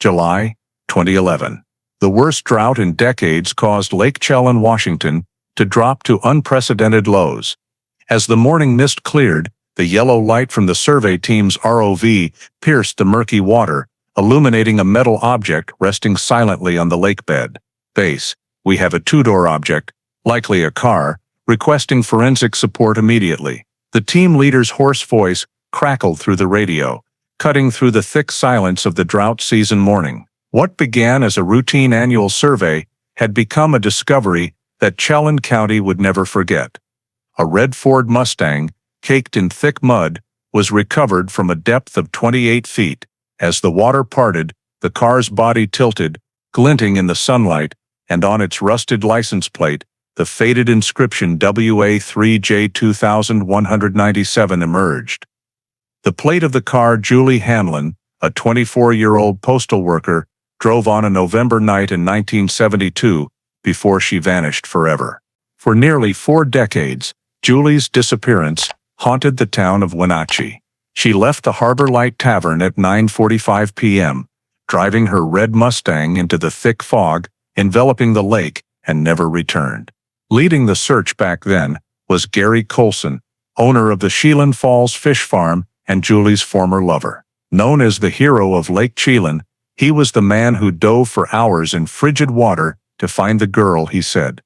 July 2011. The worst drought in decades caused Lake Chelan, Washington, to drop to unprecedented lows. As the morning mist cleared, the yellow light from the survey team's ROV pierced the murky water, illuminating a metal object resting silently on the lakebed. Base, we have a two-door object, likely a car, requesting forensic support immediately. The team leader's hoarse voice crackled through the radio, cutting through the thick silence of the drought-season morning. What began as a routine annual survey had become a discovery that Chelan County would never forget. A red Ford Mustang, caked in thick mud, was recovered from a depth of 28 feet. As the water parted, the car's body tilted, glinting in the sunlight, and on its rusted license plate, the faded inscription WA3J2197 emerged. The plate of the car Julie Hanlon, a 24-year-old postal worker, drove on a November night in 1972 before she vanished forever. For nearly 4 decades, Julie's disappearance haunted the town of Wenatchee. She left the Harbor Light Tavern at 9:45 p.m., driving her red Mustang into the thick fog enveloping the lake, and never returned. Leading the search back then was Gary Colson, owner of the Chelan Falls Fish Farm and Julie's former lover. Known as the hero of Lake Chelan, he was the man who dove for hours in frigid water to find the girl he said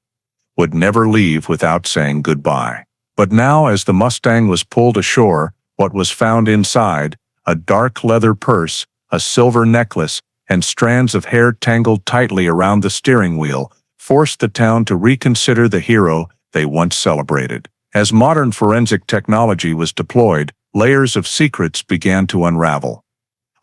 would never leave without saying goodbye. But now, as the Mustang was pulled ashore, what was found inside, a dark leather purse, a silver necklace, and strands of hair tangled tightly around the steering wheel, forced the town to reconsider the hero they once celebrated. As modern forensic technology was deployed, layers of secrets began to unravel.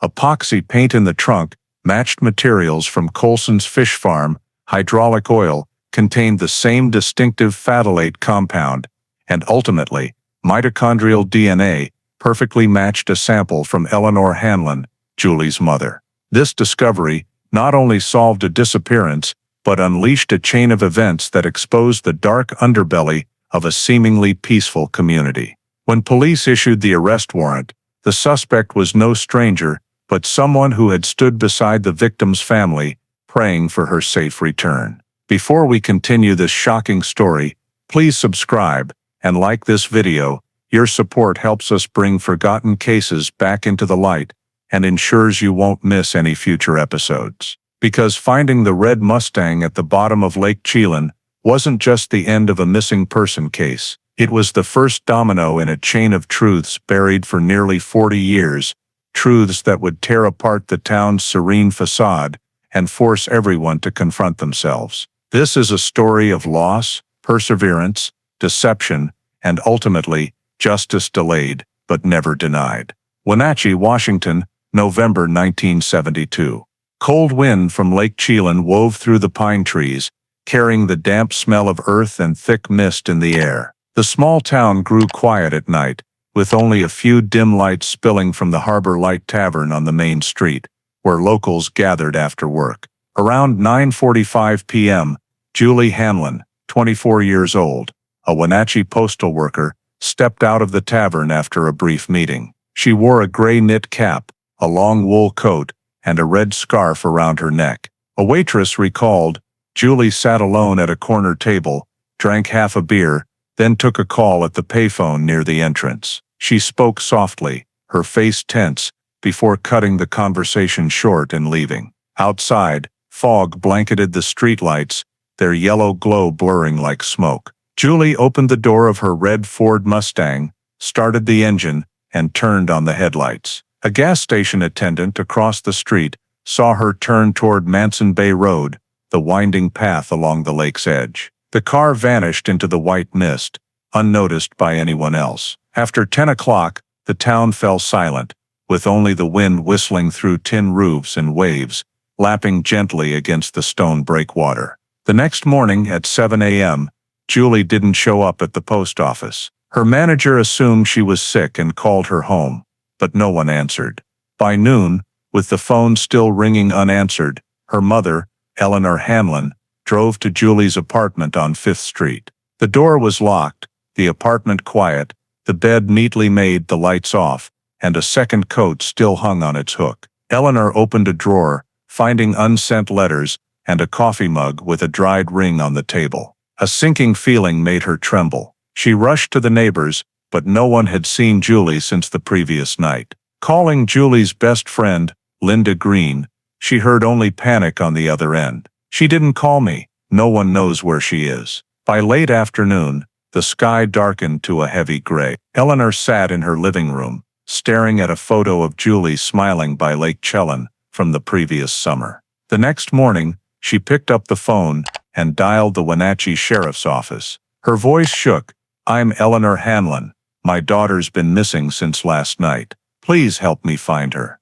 Epoxy paint in the trunk, matched materials from Colson's fish farm, hydraulic oil, contained the same distinctive phthalate compound, and ultimately, mitochondrial DNA perfectly matched a sample from Eleanor Hanlon, Julie's mother. This discovery not only solved a disappearance, but unleashed a chain of events that exposed the dark underbelly of a seemingly peaceful community. When police issued the arrest warrant, the suspect was no stranger, but someone who had stood beside the victim's family, praying for her safe return. Before we continue this shocking story, please subscribe and like this video. Your support helps us bring forgotten cases back into the light and ensures you won't miss any future episodes. Because finding the red Mustang at the bottom of Lake Chelan wasn't just the end of a missing person case. It was the first domino in a chain of truths buried for nearly 40 years, truths that would tear apart the town's serene facade and force everyone to confront themselves. This is a story of loss, perseverance, deception, and ultimately, justice delayed, but never denied. Wenatchee, Washington, November 1972. Cold wind from Lake Chelan wove through the pine trees, carrying the damp smell of earth and thick mist in the air. The small town grew quiet at night, with only a few dim lights spilling from the Harbor Light Tavern on the main street, where locals gathered after work. Around 9:45 p.m., Julie Hanlon, 24 years old, a Wenatchee postal worker, stepped out of the tavern after a brief meeting. She wore a gray knit cap, a long wool coat, and a red scarf around her neck. A waitress recalled, Julie sat alone at a corner table, drank half a beer, then took a call at the payphone near the entrance. She spoke softly, her face tense, before cutting the conversation short and leaving. Outside, fog blanketed the streetlights, their yellow glow blurring like smoke. Julie opened the door of her red Ford Mustang, started the engine, and turned on the headlights. A gas station attendant across the street saw her turn toward Manson Bay Road, the winding path along the lake's edge. The car vanished into the white mist, unnoticed by anyone else. After 10 o'clock, the town fell silent, with only the wind whistling through tin roofs and waves, lapping gently against the stone breakwater. The next morning at 7 a.m., Julie didn't show up at the post office. Her manager assumed she was sick and called her home, but no one answered. By noon, with the phone still ringing unanswered, her mother, Eleanor Hanlon, drove to Julie's apartment on 5th Street. The door was locked, the apartment quiet, the bed neatly made, the lights off, and a second coat still hung on its hook. Eleanor opened a drawer, finding unsent letters and a coffee mug with a dried ring on the table. A sinking feeling made her tremble. She rushed to the neighbors, but no one had seen Julie since the previous night. Calling Julie's best friend, Linda Green, she heard only panic on the other end. "She didn't call me. No one knows where she is." By late afternoon, the sky darkened to a heavy gray. Eleanor sat in her living room, staring at a photo of Julie smiling by Lake Chelan from the previous summer. The next morning, she picked up the phone and dialed the Wenatchee Sheriff's Office. Her voice shook. "I'm Eleanor Hanlon. My daughter's been missing since last night. Please help me find her."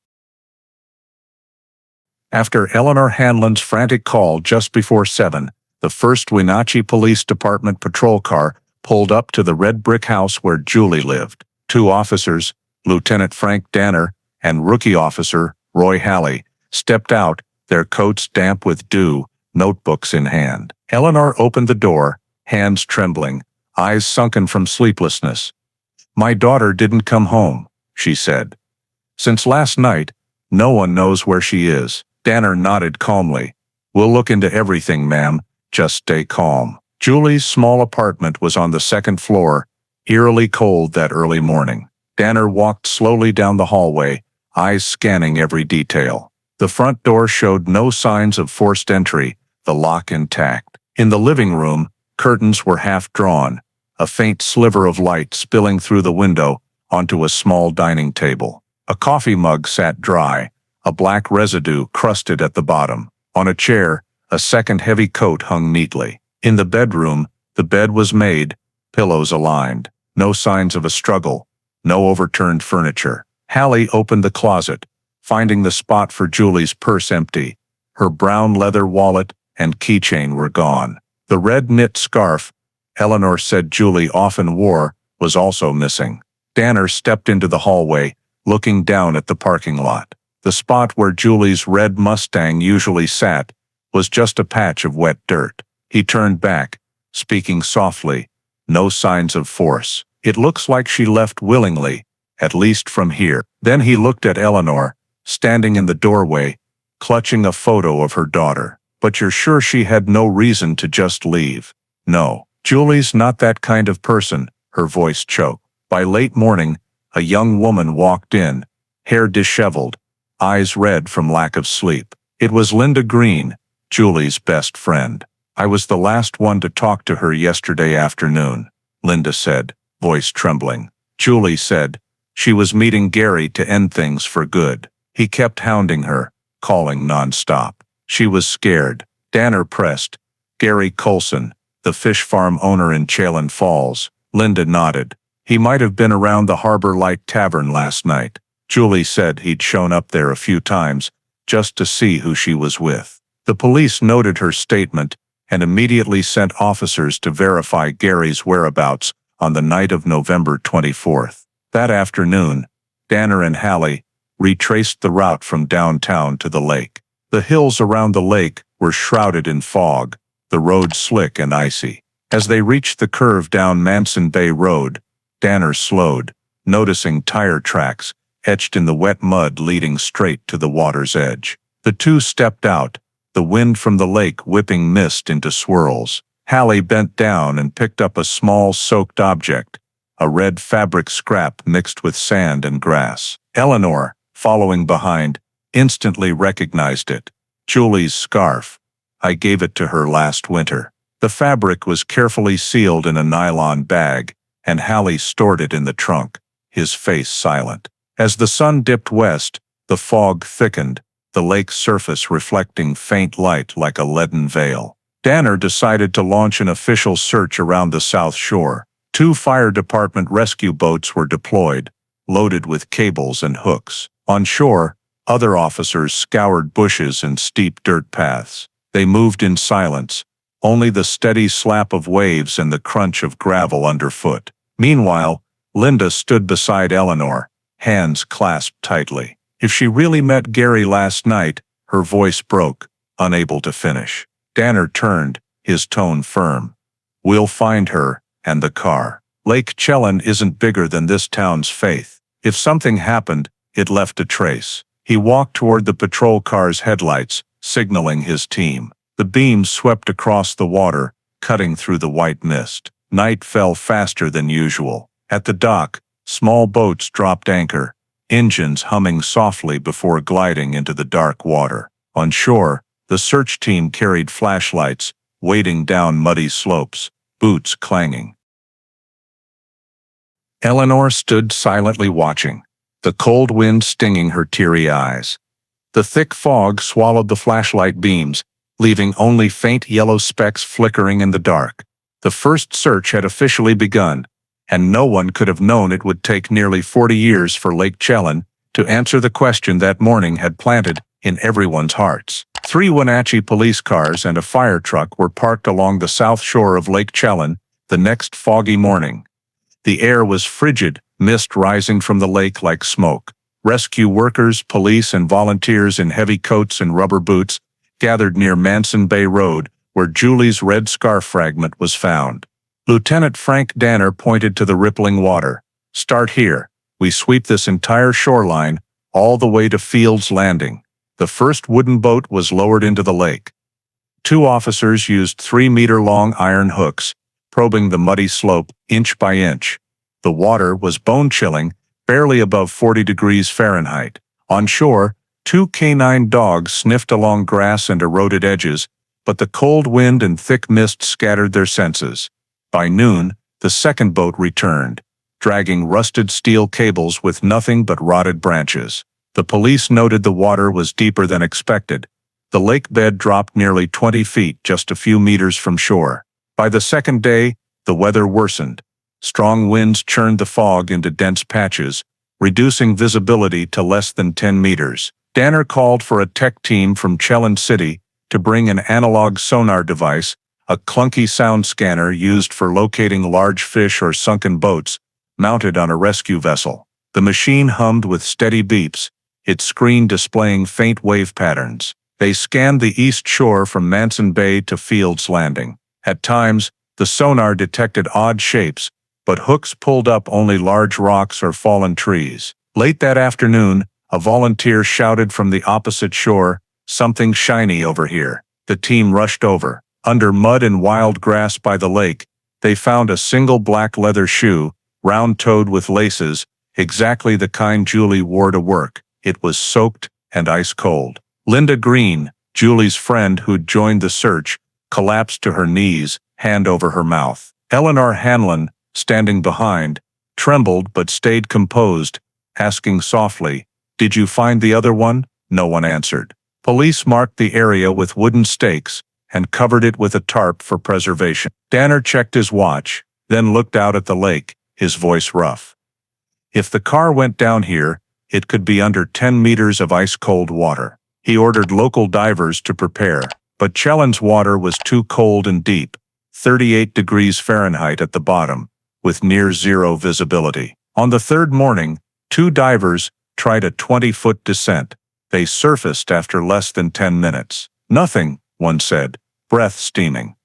After Eleanor Hanlon's frantic call just before 7, the first Wenatchee Police Department patrol car pulled up to the red brick house where Julie lived. 2 officers, Lieutenant Frank Danner and Rookie Officer Roy Halley, stepped out, their coats damp with dew, notebooks in hand. Eleanor opened the door, hands trembling, eyes sunken from sleeplessness. "My daughter didn't come home," she said. "Since last night, no one knows where she is." Danner nodded calmly. "We'll look into everything, ma'am. Just stay calm." Julie's small apartment was on the 2nd floor, eerily cold that early morning. Danner walked slowly down the hallway, eyes scanning every detail. The front door showed no signs of forced entry, the lock intact. In the living room, curtains were half drawn, a faint sliver of light spilling through the window onto a small dining table. A coffee mug sat dry, a black residue crusted at the bottom. On a chair, a second heavy coat hung neatly. In the bedroom, the bed was made, pillows aligned. No signs of a struggle, no overturned furniture. Hallie opened the closet, finding the spot for Julie's purse empty. Her brown leather wallet and keychain were gone. The red knit scarf Eleanor said Julie often wore was also missing. Danner stepped into the hallway, looking down at the parking lot. The spot where Julie's red Mustang usually sat was just a patch of wet dirt. He turned back, speaking softly. "No signs of force. It looks like she left willingly, at least from here." Then he looked at Eleanor, standing in the doorway, clutching a photo of her daughter. "But you're sure she had no reason to just leave?" "No. Julie's not that kind of person," her voice choked. By late morning, a young woman walked in, hair disheveled, eyes red from lack of sleep. It was Linda Green, Julie's best friend. "I was the last one to talk to her yesterday afternoon," Linda said, voice trembling. Julie said she was meeting Gary to end things for good. He kept hounding her, calling nonstop. She was scared. Danner pressed. "Gary Colson, the fish farm owner in Chelan Falls." Linda nodded. "He might have been around the Harbor Light Tavern last night." Julie said he'd shown up there a few times, just to see who she was with. The police noted her statement and immediately sent officers to verify Gary's whereabouts on the night of November 24th. That afternoon, Danner and Hallie retraced the route from downtown to the lake. The hills around the lake were shrouded in fog, the road slick and icy. As they reached the curve down Manson Bay Road, Danner slowed, noticing tire tracks etched in the wet mud leading straight to the water's edge. The two stepped out, the wind from the lake whipping mist into swirls. Hallie bent down and picked up a small soaked object, a red fabric scrap mixed with sand and grass. Eleanor, following behind, instantly recognized it. Julie's scarf. "I gave it to her last winter." The fabric was carefully sealed in a nylon bag, and Hallie stored it in the trunk, his face silent. As the sun dipped west, the fog thickened, the lake's surface reflecting faint light like a leaden veil. Danner decided to launch an official search around the south shore. 2 fire department rescue boats were deployed, loaded with cables and hooks. On shore, other officers scoured bushes and steep dirt paths. They moved in silence, only the steady slap of waves and the crunch of gravel underfoot. Meanwhile, Linda stood beside Eleanor, hands clasped tightly. If she really met Gary last night, her voice broke, unable to finish. Danner turned, his tone firm. "We'll find her, and the car. Lake Chelan isn't bigger than this town's faith. If something happened, it left a trace." He walked toward the patrol car's headlights, signaling his team. The beams swept across the water, cutting through the white mist. Night fell faster than usual. At the dock, small boats dropped anchor, engines humming softly before gliding into the dark water. On shore, the search team carried flashlights, wading down muddy slopes, boots clanging. Eleanor stood silently watching, the cold wind stinging her teary eyes. The thick fog swallowed the flashlight beams, leaving only faint yellow specks flickering in the dark. The first search had officially begun, and no one could have known it would take nearly 40 years for Lake Chelan to answer the question that morning had planted in everyone's hearts. 3 Wenatchee police cars and a fire truck were parked along the south shore of Lake Chelan the next foggy morning. The air was frigid, mist rising from the lake like smoke. Rescue workers, police, and volunteers in heavy coats and rubber boots gathered near Manson Bay Road, where Julie's red scarf fragment was found. Lieutenant Frank Danner pointed to the rippling water. "Start here. We sweep this entire shoreline, all the way to Fields Landing." The first wooden boat was lowered into the lake. 2 officers used 3-meter-long iron hooks, probing the muddy slope inch by inch. The water was bone-chilling, barely above 40 degrees Fahrenheit. On shore, 2 canine dogs sniffed along grass and eroded edges, but the cold wind and thick mist scattered their senses. By noon, the second boat returned, dragging rusted steel cables with nothing but rotted branches. The police noted the water was deeper than expected. The lake bed dropped nearly 20 feet just a few meters from shore. By the second day, the weather worsened. Strong winds churned the fog into dense patches, reducing visibility to less than 10 meters. Danner called for a tech team from Chelan City to bring an analog sonar device, a clunky sound scanner used for locating large fish or sunken boats, mounted on a rescue vessel. The machine hummed with steady beeps, its screen displaying faint wave patterns. They scanned the east shore from Manson Bay to Fields Landing. At times, the sonar detected odd shapes, but hooks pulled up only large rocks or fallen trees. Late that afternoon, a volunteer shouted from the opposite shore, "Something shiny over here." The team rushed over. Under mud and wild grass by the lake, they found a single black leather shoe, round-toed with laces, exactly the kind Julie wore to work. It was soaked and ice-cold. Linda Green, Julie's friend who'd joined the search, collapsed to her knees, hand over her mouth. Eleanor Hanlon, standing behind, trembled but stayed composed, asking softly, "Did you find the other one?" No one answered. Police marked the area with wooden stakes and covered it with a tarp for preservation. Danner checked his watch, then looked out at the lake, his voice rough. If the car went down here, it could be under 10 meters of ice-cold water. He ordered local divers to prepare, but Chelan's water was too cold and deep, 38 degrees Fahrenheit at the bottom, with near-zero visibility. On the third morning, 2 divers tried a 20-foot descent. They surfaced after less than 10 minutes. "Nothing," one said, breath steaming.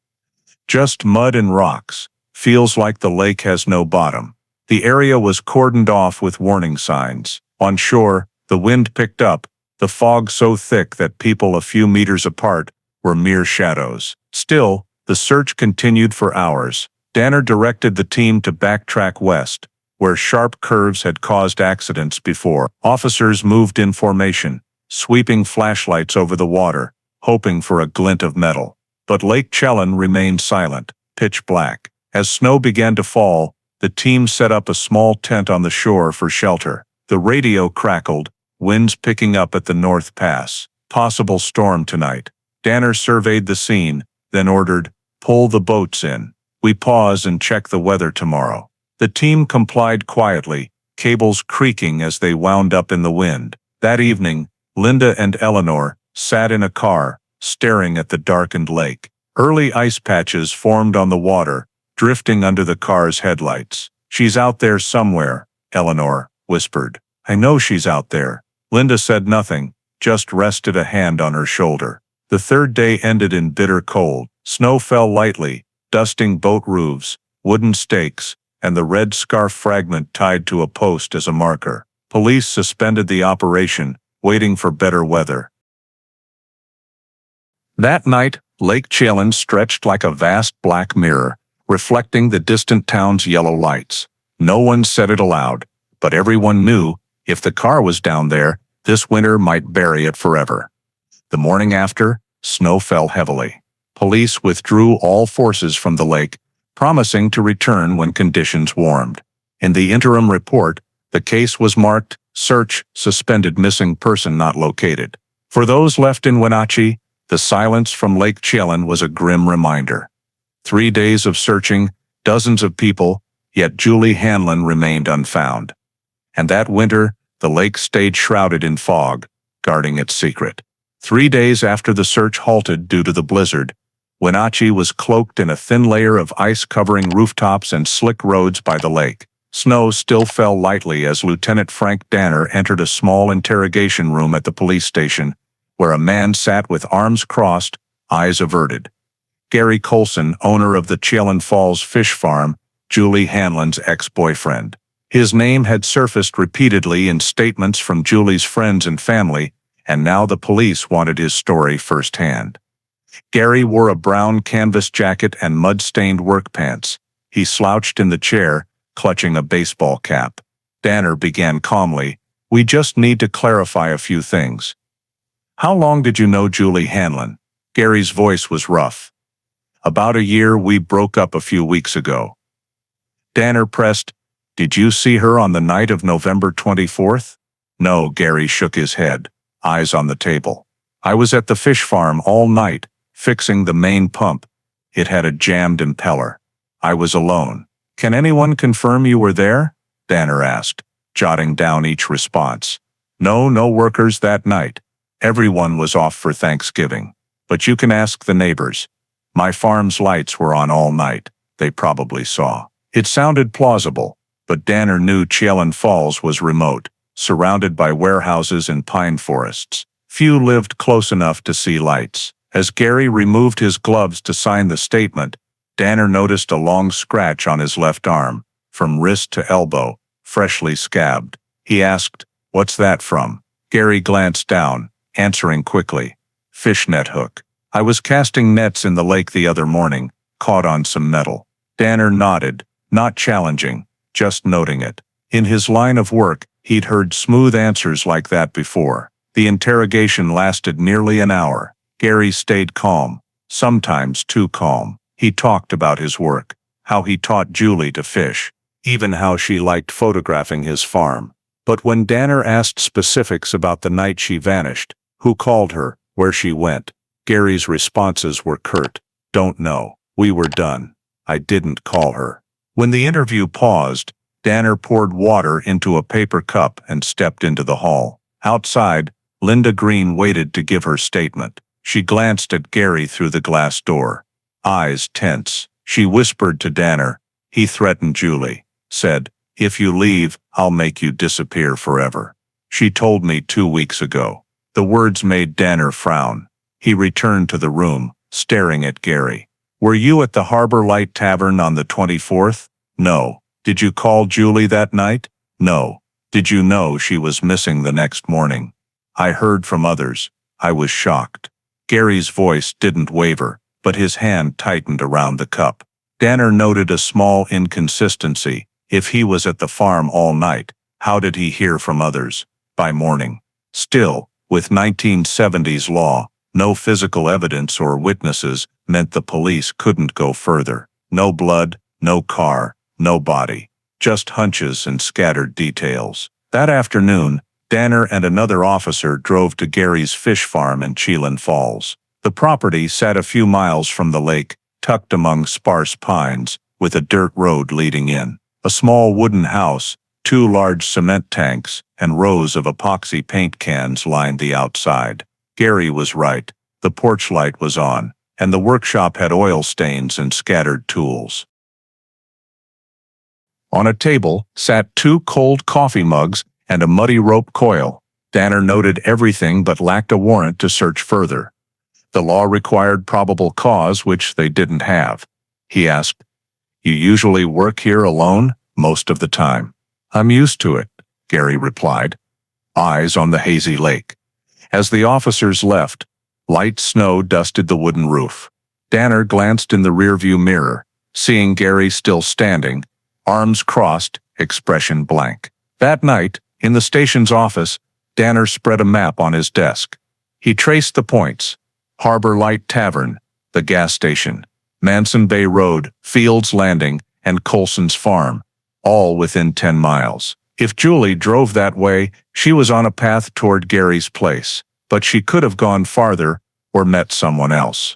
"Just mud and rocks. Feels like the lake has no bottom." The area was cordoned off with warning signs. On shore, the wind picked up, the fog so thick that people a few meters apart were mere shadows. Still, the search continued for hours. Danner directed the team to backtrack west, where sharp curves had caused accidents before. Officers moved in formation, sweeping flashlights over the water, hoping for a glint of metal. But Lake Chelan remained silent, pitch black. As snow began to fall, the team set up a small tent on the shore for shelter. The radio crackled, winds picking up at the North Pass. Possible storm tonight. Danner surveyed the scene, then ordered, "Pull the boats in. We pause and check the weather tomorrow." The team complied quietly, cables creaking as they wound up in the wind. That evening, Linda and Eleanor sat in a car, staring at the darkened lake. Early ice patches formed on the water, drifting under the car's headlights. "She's out there somewhere," Eleanor whispered. "I know she's out there." Linda said nothing, just rested a hand on her shoulder. The third day ended in bitter cold. Snow fell lightly, dusting boat roofs, wooden stakes, and the red scarf fragment tied to a post as a marker. Police suspended the operation, waiting for better weather. That night, Lake Chelan stretched like a vast black mirror, reflecting the distant town's yellow lights. No one said it aloud, but everyone knew if the car was down there, this winter might bury it forever. The morning after, snow fell heavily. Police withdrew all forces from the lake, promising to return when conditions warmed. In the interim report, the case was marked, "Search, suspended, missing person not located." For those left in Wenatchee, the silence from Lake Chelan was a grim reminder. 3 days of searching, dozens of people, yet Julie Hanlon remained unfound. And that winter, the lake stayed shrouded in fog, guarding its secret. 3 days after the search halted due to the blizzard, Wenatchee was cloaked in a thin layer of ice covering rooftops and slick roads by the lake. Snow still fell lightly as Lieutenant Frank Danner entered a small interrogation room at the police station, where a man sat with arms crossed, eyes averted. Gary Colson, owner of the Chelan Falls Fish Farm, Julie Hanlon's ex-boyfriend. His name had surfaced repeatedly in statements from Julie's friends and family, and now the police wanted his story firsthand. Gary wore a brown canvas jacket and mud-stained work pants. He slouched in the chair, clutching a baseball cap. Danner began calmly, "We just need to clarify a few things." "How long did you know Julie Hanlon?" Gary's voice was rough. "About a year. We broke up a few weeks ago." Danner pressed, "Did you see her on the night of November 24th? "No," Gary shook his head, eyes on the table. "I was at the fish farm all night, fixing the main pump. It had a jammed impeller. I was alone." "Can anyone confirm you were there?" Danner asked, jotting down each response. No workers that night. Everyone was off for Thanksgiving. But you can ask the neighbors. My farm's lights were on all night. They probably saw." It sounded plausible, but Danner knew Chelan Falls was remote, surrounded by warehouses and pine forests. Few lived close enough to see lights. As Gary removed his gloves to sign the statement, Danner noticed a long scratch on his left arm, from wrist to elbow, freshly scabbed. He asked, "What's that from?" Gary glanced down, answering quickly, "Fishnet hook. I was casting nets in the lake the other morning, caught on some metal." Danner nodded, not challenging, just noting it. In his line of work, he'd heard smooth answers like that before. The interrogation lasted nearly an hour. Gary stayed calm, sometimes too calm. He talked about his work, how he taught Julie to fish, even how she liked photographing his farm. But when Danner asked specifics about the night she vanished, who called her, where she went, Gary's responses were curt. "Don't know. We were done. I didn't call her." When the interview paused, Danner poured water into a paper cup and stepped into the hall. Outside, Linda Green waited to give her statement. She glanced at Gary through the glass door. Eyes tense, she whispered to Danner. He threatened Julie, said, "If you leave, I'll make you disappear forever. She told me 2 weeks ago." The words made Danner frown. He returned to the room, staring at Gary. "Were you at the Harbor Light Tavern on the 24th? "No." "Did you call Julie that night?" "No." "Did you know she was missing the next morning?" "I heard from others." I was shocked. Gary's voice didn't waver, but his hand tightened around the cup. Danner noted a small inconsistency. If he was at the farm all night, how did he hear from others? By morning. Still, with 1970s law, no physical evidence or witnesses meant the police couldn't go further. No blood, no car, no body. Just hunches and scattered details. That afternoon, Danner and another officer drove to Gary's fish farm in Chelan Falls. The property sat a few miles from the lake, tucked among sparse pines, with a dirt road leading in. A small wooden house, 2 large cement tanks, and rows of epoxy paint cans lined the outside. Gary was right. The porch light was on, and the workshop had oil stains and scattered tools. On a table sat 2 cold coffee mugs and a muddy rope coil. Danner noted everything but lacked a warrant to search further. The law required probable cause, which they didn't have. He asked, "You usually work here alone?" "Most of the time." "I'm used to it," Gary replied, eyes on the hazy lake. As the officers left, Light snow dusted the wooden roof. Danner glanced in the rearview mirror, seeing Gary still standing, arms crossed, expression blank. That night, in the station's office, Danner spread a map on his desk. He traced the points: Harbor Light Tavern, the gas station, Manson Bay Road, Fields Landing, and Colson's farm, all within 10 miles. If Julie drove that way, she was on a path toward Gary's place, but she could have gone farther or met someone else.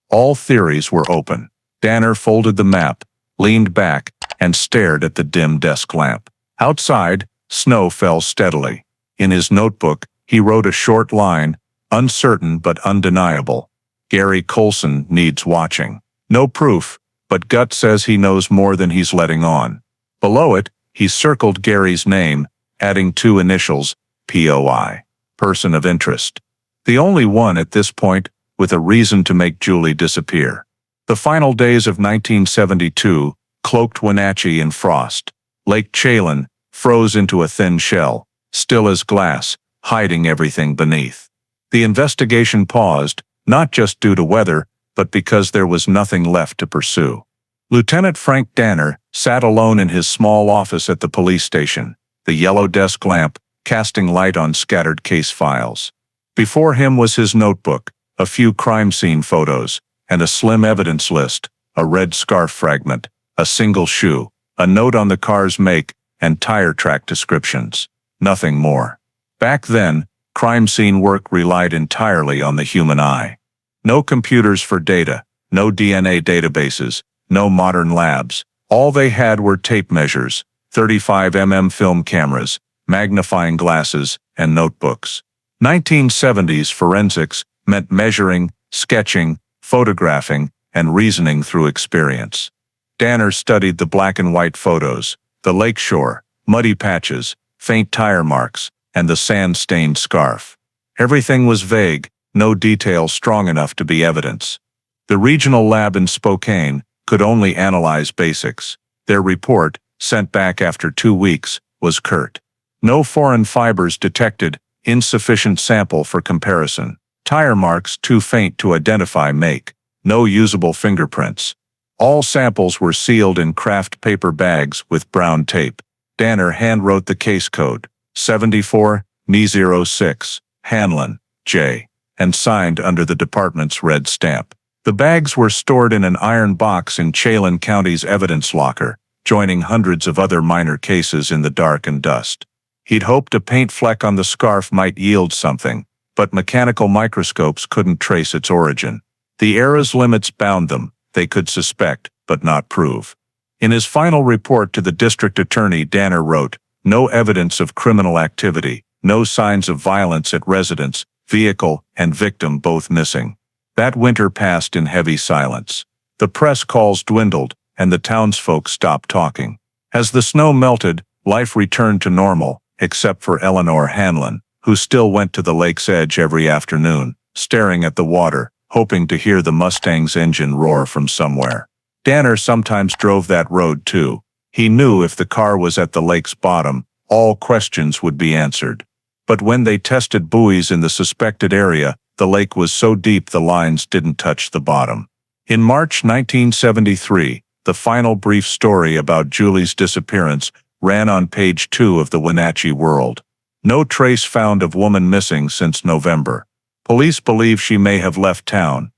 All theories were open. Danner folded the map, leaned back, and stared at the dim desk lamp. Outside, snow fell steadily. In his notebook, he wrote a short line, uncertain but undeniable. Gary Colson needs watching. No proof, but gut says he knows more than he's letting on. Below it, he circled Gary's name, adding 2 initials, POI, person of interest. The only one at this point with a reason to make Julie disappear. The final days of 1972 cloaked Wenatchee in frost. Lake Chelan froze into a thin shell, still as glass, hiding everything beneath. The investigation paused, not just due to weather, but because there was nothing left to pursue. Lieutenant Frank Danner sat alone in his small office at the police station, the yellow desk lamp casting light on scattered case files. Before him was his notebook, a few crime scene photos, and a slim evidence list: a red scarf fragment, a single shoe, a note on the car's make, and tire track descriptions. Nothing more. Back then, crime scene work relied entirely on the human eye. No computers for data, no DNA databases, no modern labs. All they had were tape measures, 35mm film cameras, magnifying glasses, and notebooks. 1970s forensics meant measuring, sketching, photographing, and reasoning through experience. Danner studied the black and white photos, the lakeshore, muddy patches, faint tire marks, and the sand-stained scarf. Everything was vague, no detail strong enough to be evidence. The regional lab in Spokane could only analyze basics. Their report, sent back after 2 weeks, was curt. No foreign fibers detected, insufficient sample for comparison. Tire marks too faint to identify make. No usable fingerprints. All samples were sealed in craft paper bags with brown tape. Danner handwrote the case code, 74 NE06, Hanlon, J, and signed under the department's red stamp. The bags were stored in an iron box in Chelan County's evidence locker, joining hundreds of other minor cases in the dark and dust. He'd hoped a paint fleck on the scarf might yield something, but mechanical microscopes couldn't trace its origin. The era's limits bound them. They could suspect, but not prove. In his final report to the district attorney, Danner wrote, "No evidence of criminal activity, no signs of violence at residence, vehicle and victim both missing." That winter passed in heavy silence. The press calls dwindled, and the townsfolk stopped talking. As the snow melted, life returned to normal, except for Eleanor Hanlon, who still went to the lake's edge every afternoon, staring at the water, hoping to hear the Mustang's engine roar from somewhere. Danner sometimes drove that road too. He knew if the car was at the lake's bottom, all questions would be answered. But when they tested buoys in the suspected area, the lake was so deep the lines didn't touch the bottom. In March 1973, the final brief story about Julie's disappearance ran on page 2 of the Wenatchee World. No trace found of woman missing since November. Police believe she may have left town.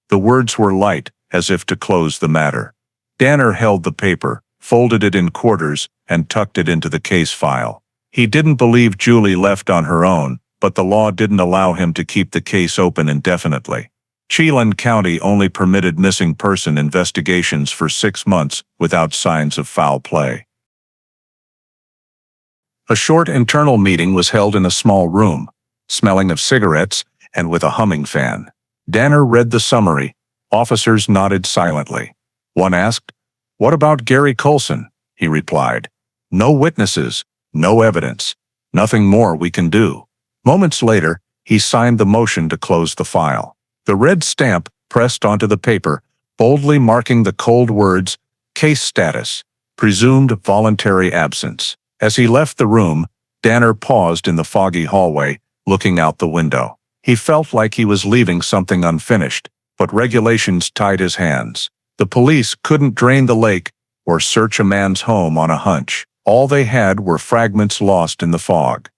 The words were light, as if to close the matter. Danner held the paper, folded it in quarters, and tucked it into the case file. He didn't believe Julie left on her own, but the law didn't allow him to keep the case open indefinitely. Chelan County only permitted missing person investigations for 6 months without signs of foul play. A short internal meeting was held in a small room, smelling of cigarettes and with a humming fan. Danner read the summary. Officers nodded silently. One asked, "What about Gary Colson?" He replied, "No witnesses, no evidence, nothing more we can do." Moments later, he signed the motion to close the file. The red stamp pressed onto the paper, boldly marking the cold words, "Case status, presumed voluntary absence." As he left the room, Danner paused in the foggy hallway, looking out the window. He felt like he was leaving something unfinished, but regulations tied his hands. The police couldn't drain the lake or search a man's home on a hunch. All they had were fragments lost in the fog.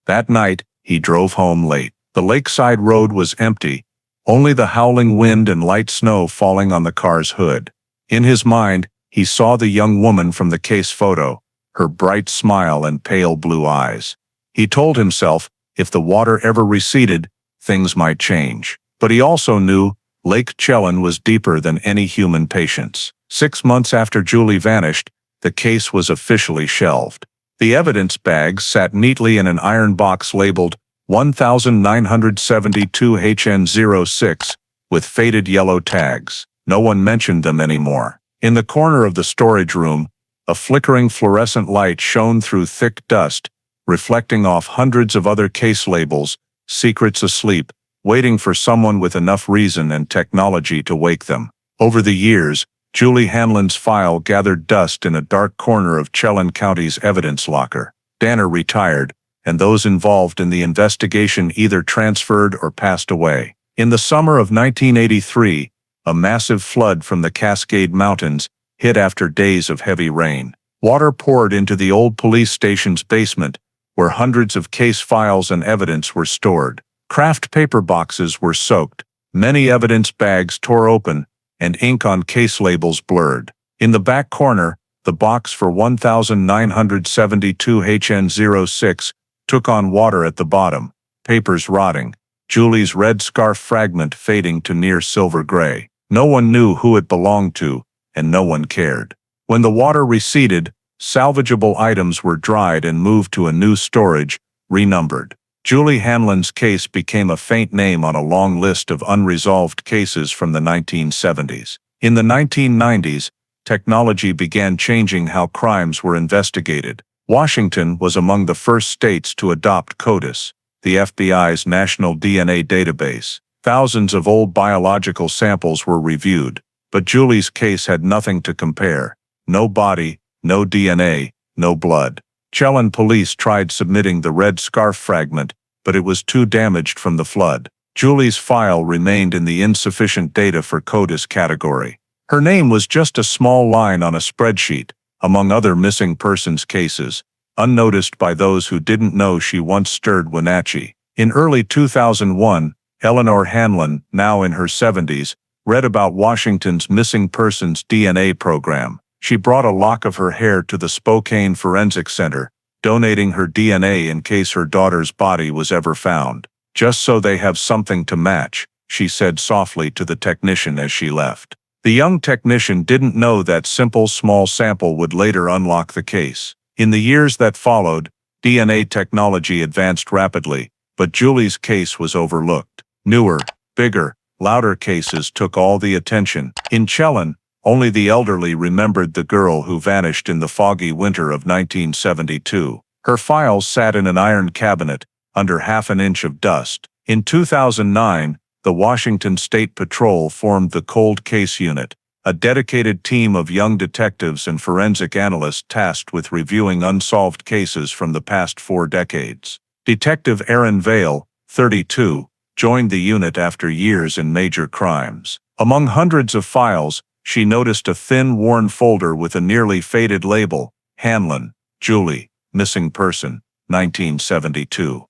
That night, he drove home late. The lakeside road was empty, only the howling wind and light snow falling on the car's hood. In his mind, he saw the young woman from the case photo, her bright smile and pale blue eyes. He told himself, if the water ever receded, things might change. But he also knew Lake Chelan was deeper than any human patience. 6 months after Julie vanished, the case was officially shelved. The evidence bag sat neatly in an iron box labeled 1972HN06 with faded yellow tags. No one mentioned them anymore. In the corner of the storage room, a flickering fluorescent light shone through thick dust, reflecting off hundreds of other case labels, secrets asleep, waiting for someone with enough reason and technology to wake them. Over the years, Julie Hanlon's file gathered dust in a dark corner of Chelan County's evidence locker. Danner retired, and those involved in the investigation either transferred or passed away. In the summer of 1983, a massive flood from the Cascade Mountains hit after days of heavy rain. Water poured into the old police station's basement, where hundreds of case files and evidence were stored. Craft paper boxes were soaked, many evidence bags tore open, and ink on case labels blurred. In the back corner, the box for 1972HN06 took on water at the bottom, papers rotting, Julie's red scarf fragment fading to near silver gray. No one knew who it belonged to, and no one cared. When the water receded, salvageable items were dried and moved to a new storage, renumbered. Julie Hanlon's case became a faint name on a long list of unresolved cases from the 1970s. In the 1990s, technology began changing how crimes were investigated. Washington was among the first states to adopt CODIS, the FBI's national DNA database. Thousands of old biological samples were reviewed, but Julie's case had nothing to compare. No body, no DNA, no blood. Chelan police tried submitting the red scarf fragment, but it was too damaged from the flood. Julie's file remained in the insufficient data for CODIS category. Her name was just a small line on a spreadsheet, among other missing persons cases, unnoticed by those who didn't know she once stirred Wenatchee. In early 2001, Eleanor Hanlon, now in her 70s, read about Washington's missing persons DNA program. She brought a lock of her hair to the Spokane Forensic Center, donating her DNA in case her daughter's body was ever found. Just so they have something to match, she said softly to the technician as she left. The young technician didn't know that simple small sample would later unlock the case. In the years that followed, DNA technology advanced rapidly, but Julie's case was overlooked. Newer, bigger, louder cases took all the attention. In Chelan, only the elderly remembered the girl who vanished in the foggy winter of 1972. Her files sat in an iron cabinet, under half an inch of dust. In 2009, the Washington State Patrol formed the Cold Case Unit, a dedicated team of young detectives and forensic analysts tasked with reviewing unsolved cases from the past 4 decades. Detective Erin Vale, 32, joined the unit after years in major crimes. Among hundreds of files, she noticed a thin, worn folder with a nearly faded label, Hanlon, Julie, missing person, 1972.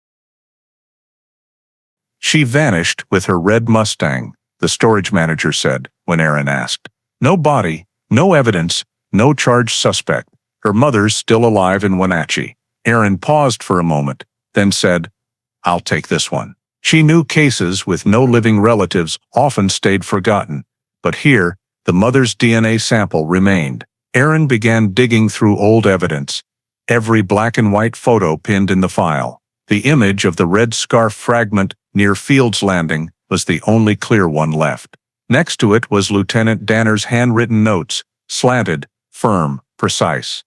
She vanished with her red Mustang, the storage manager said, when Erin asked. No body, no evidence, no charged suspect. Her mother's still alive in Wenatchee. Erin paused for a moment, then said, I'll take this one. She knew cases with no living relatives often stayed forgotten, but here, the mother's DNA sample remained. Erin began digging through old evidence, every black and white photo pinned in the file. The image of the red scarf fragment near Fields Landing was the only clear one left. Next to it was Lieutenant Danner's handwritten notes, slanted, firm, precise.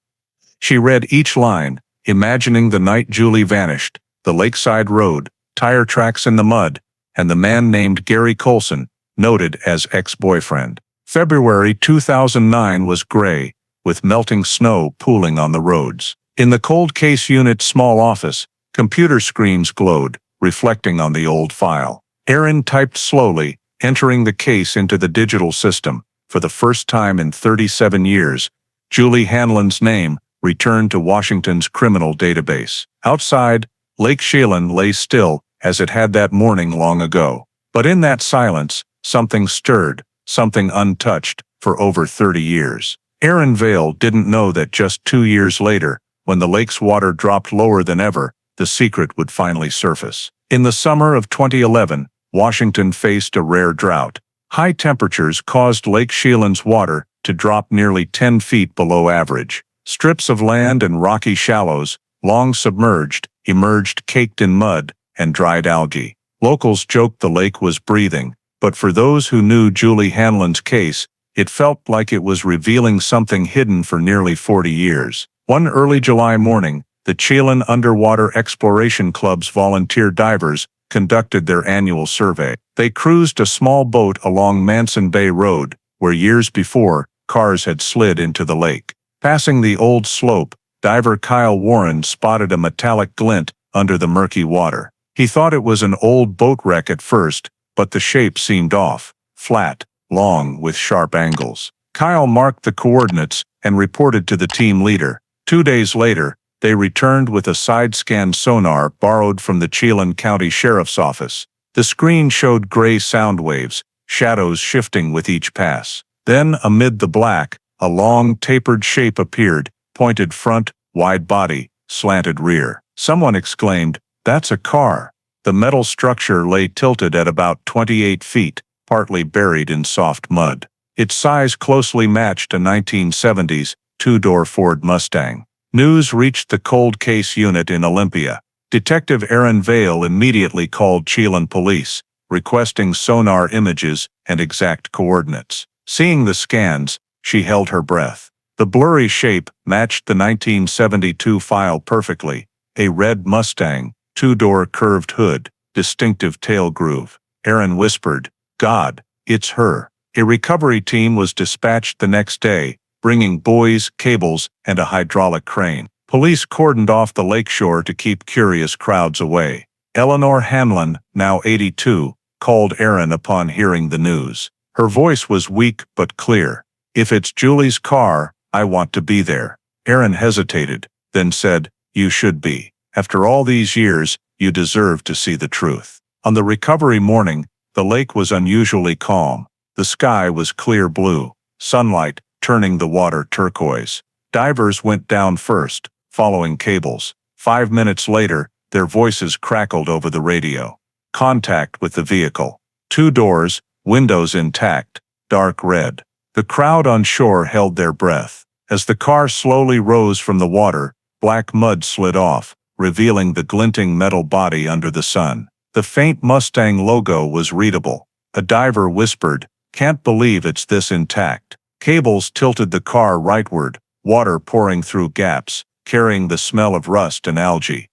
She read each line, imagining the night Julie vanished, the lakeside road, tire tracks in the mud, and the man named Gary Colson, noted as ex-boyfriend. February 2009 was gray, with melting snow pooling on the roads. In the Cold Case Unit's small office, computer screens glowed, reflecting on the old file. Aaron typed slowly, entering the case into the digital system. For the first time in 37 years, Julie Hanlon's name returned to Washington's criminal database. Outside, Lake Chelan lay still, as it had that morning long ago. But in that silence, something stirred, something untouched, for over 30 years. Aaron Vale didn't know that just 2 years later, when the lake's water dropped lower than ever, the secret would finally surface. In the summer of 2011, Washington faced a rare drought. High temperatures caused Lake Chelan's water to drop nearly 10 feet below average. Strips of land and rocky shallows, long submerged, emerged caked in mud and dried algae. Locals joked the lake was breathing, but for those who knew Julie Hanlon's case, it felt like it was revealing something hidden for nearly 40 years. One early July morning, the Chelan Underwater Exploration Club's volunteer divers conducted their annual survey. They cruised a small boat along Manson Bay Road, where years before, cars had slid into the lake. Passing the old slope, diver Kyle Warren spotted a metallic glint under the murky water. He thought it was an old boat wreck at first, but the shape seemed off, flat, long, with sharp angles. Kyle marked the coordinates and reported to the team leader. 2 days later, they returned with a side-scan sonar borrowed from the Chelan County Sheriff's Office. The screen showed gray sound waves, shadows shifting with each pass. Then, amid the black, a long, tapered shape appeared, pointed front, wide body, slanted rear. Someone exclaimed, "That's a car." The metal structure lay tilted at about 28 feet, partly buried in soft mud. Its size closely matched a 1970s, two-door Ford Mustang. News reached the cold case unit in Olympia. Detective Aaron Vale immediately called Chelan police, requesting sonar images and exact coordinates. Seeing the scans, she held her breath. The blurry shape matched the 1972 file perfectly. A red Mustang, two-door curved hood, distinctive tail groove. Aaron whispered, "God, it's her." A recovery team was dispatched the next day, bringing buoys, cables, and a hydraulic crane. Police cordoned off the lakeshore to keep curious crowds away. Eleanor Hanlon, now 82, called Aaron upon hearing the news. Her voice was weak but clear. "If it's Julie's car, I want to be there." Aaron hesitated, then said, "You should be. After all these years, you deserve to see the truth." On the recovery morning, the lake was unusually calm. The sky was clear blue, sunlight turning the water turquoise. Divers went down first, following cables. 5 minutes later, their voices crackled over the radio. Contact with the vehicle. 2 doors, windows intact, dark red. The crowd on shore held their breath. As the car slowly rose from the water, black mud slid off, revealing the glinting metal body under the sun. The faint Mustang logo was readable. A diver whispered, "Can't believe it's this intact." Cables tilted the car rightward, water pouring through gaps, carrying the smell of rust and algae.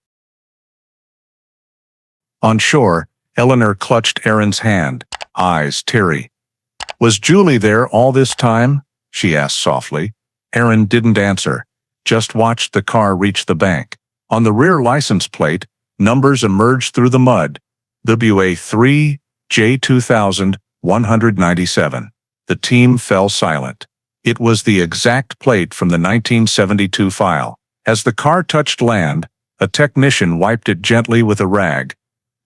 On shore, Eleanor clutched Aaron's hand, eyes teary. "Was Julie there all this time?" she asked softly. Aaron didn't answer, just watched the car reach the bank. On the rear license plate, numbers emerged through the mud. WA3, J2000, 197. The team fell silent. It was the exact plate from the 1972 file. As the car touched land, a technician wiped it gently with a rag,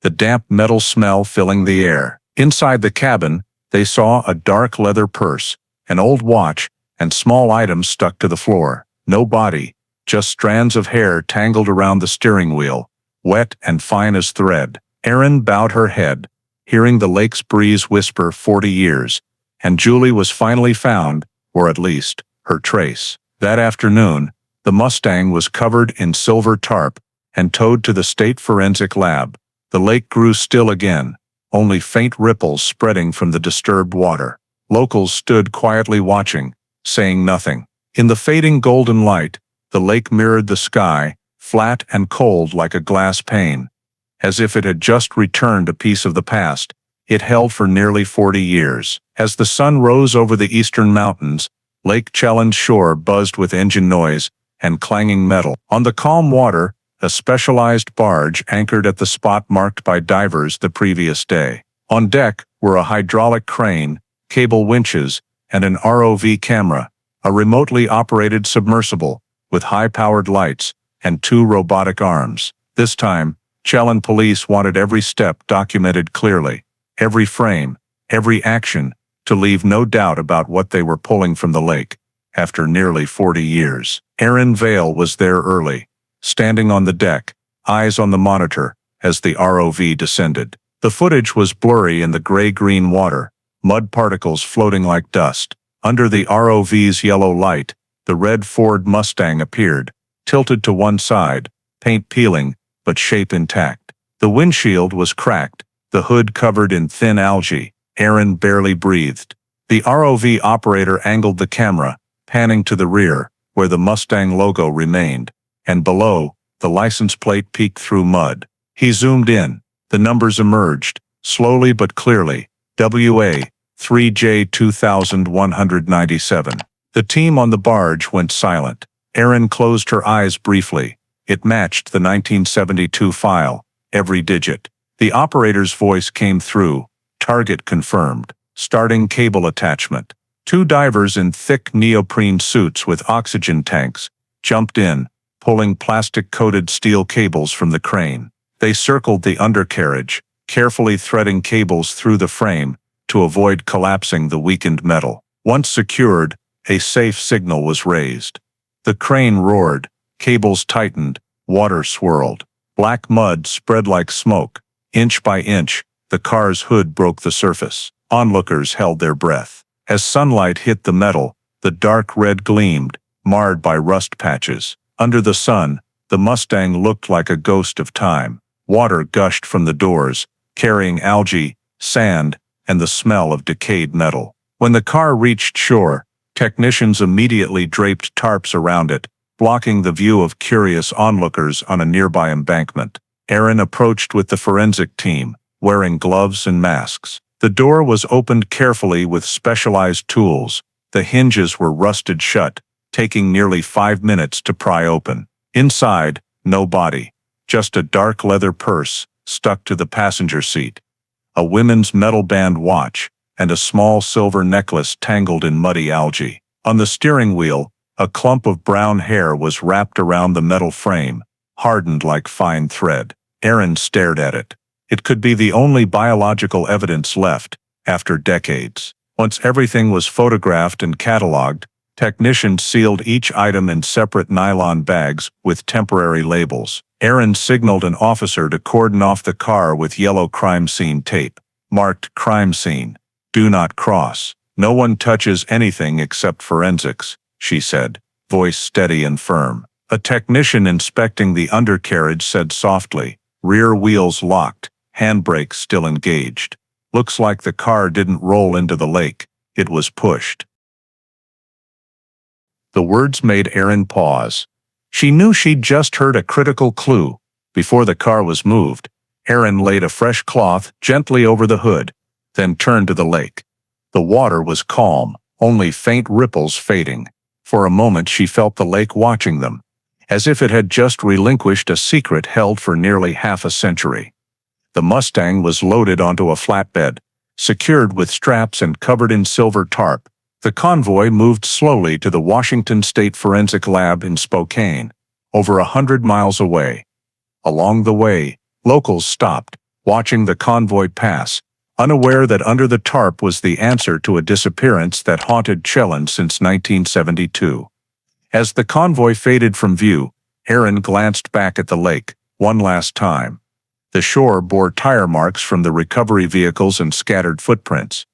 the damp metal smell filling the air. Inside the cabin, they saw a dark leather purse, an old watch, and small items stuck to the floor. No body, just strands of hair tangled around the steering wheel, wet and fine as thread. Aaron bowed her head, hearing the lake's breeze whisper 40 years. And Julie was finally found, or at least, her trace. That afternoon, the Mustang was covered in silver tarp and towed to the state forensic lab. The lake grew still again, only faint ripples spreading from the disturbed water. Locals stood quietly watching, saying nothing. In the fading golden light, the lake mirrored the sky, flat and cold like a glass pane. As if it had just returned a piece of the past, it held for nearly 40 years. As the sun rose over the eastern mountains, Lake Chelan's shore buzzed with engine noise and clanging metal. On the calm water, a specialized barge anchored at the spot marked by divers the previous day. On deck were a hydraulic crane, cable winches, and an ROV camera, a remotely operated submersible, with high-powered lights, and 2 robotic arms. This time, Chelan police wanted every step documented clearly, every frame, every action, to leave no doubt about what they were pulling from the lake. After nearly 40 years, Aaron Vale was there early, standing on the deck, eyes on the monitor, as the ROV descended. The footage was blurry in the gray-green water, mud particles floating like dust. Under the ROV's yellow light, the red Ford Mustang appeared, tilted to one side, paint peeling, but shape intact. The windshield was cracked, the hood covered in thin algae. Aaron barely breathed. The ROV operator angled the camera, panning to the rear, where the Mustang logo remained, and below, the license plate peeked through mud. He zoomed in. The numbers emerged, slowly but clearly. WA 3J 2197. The team on the barge went silent. Aaron closed her eyes briefly. It matched the 1972 file, every digit. The operator's voice came through. Target confirmed. Starting cable attachment. 2 divers in thick neoprene suits with oxygen tanks jumped in, pulling plastic-coated steel cables from the crane. They circled the undercarriage, carefully threading cables through the frame to avoid collapsing the weakened metal. Once secured, a safe signal was raised. The crane roared, cables tightened, water swirled. Black mud spread like smoke. Inch by inch, the car's hood broke the surface. Onlookers held their breath. As sunlight hit the metal, the dark red gleamed, marred by rust patches. Under the sun, the Mustang looked like a ghost of time. Water gushed from the doors, carrying algae, sand, and the smell of decayed metal. When the car reached shore, technicians immediately draped tarps around it, blocking the view of curious onlookers on a nearby embankment. Aaron approached with the forensic team, wearing gloves and masks. The door was opened carefully with specialized tools. The hinges were rusted shut, taking nearly 5 minutes to pry open. Inside, no body, just a dark leather purse stuck to the passenger seat, a women's metal band watch, and a small silver necklace tangled in muddy algae. On the steering wheel, a clump of brown hair was wrapped around the metal frame, hardened like fine thread. Aaron stared at it. It could be the only biological evidence left, after decades. Once everything was photographed and cataloged, technicians sealed each item in separate nylon bags with temporary labels. Aaron signaled an officer to cordon off the car with yellow crime scene tape, marked crime scene. Do not cross. No one touches anything except forensics, she said, voice steady and firm. A technician inspecting the undercarriage said softly, rear wheels locked, handbrake still engaged. Looks like the car didn't roll into the lake, it was pushed. The words made Aaron pause. She knew she'd just heard a critical clue. Before the car was moved, Aaron laid a fresh cloth gently over the hood, then turned to the lake. The water was calm, only faint ripples fading. For a moment she felt the lake watching them, as if it had just relinquished a secret held for nearly half a century. The Mustang was loaded onto a flatbed, secured with straps and covered in silver tarp. The convoy moved slowly to the Washington State Forensic Lab in Spokane, over 100 miles away. Along the way, locals stopped, watching the convoy pass, unaware that under the tarp was the answer to a disappearance that haunted Chelan since 1972. As the convoy faded from view, Aaron glanced back at the lake, one last time. The shore bore tire marks from the recovery vehicles and scattered footprints.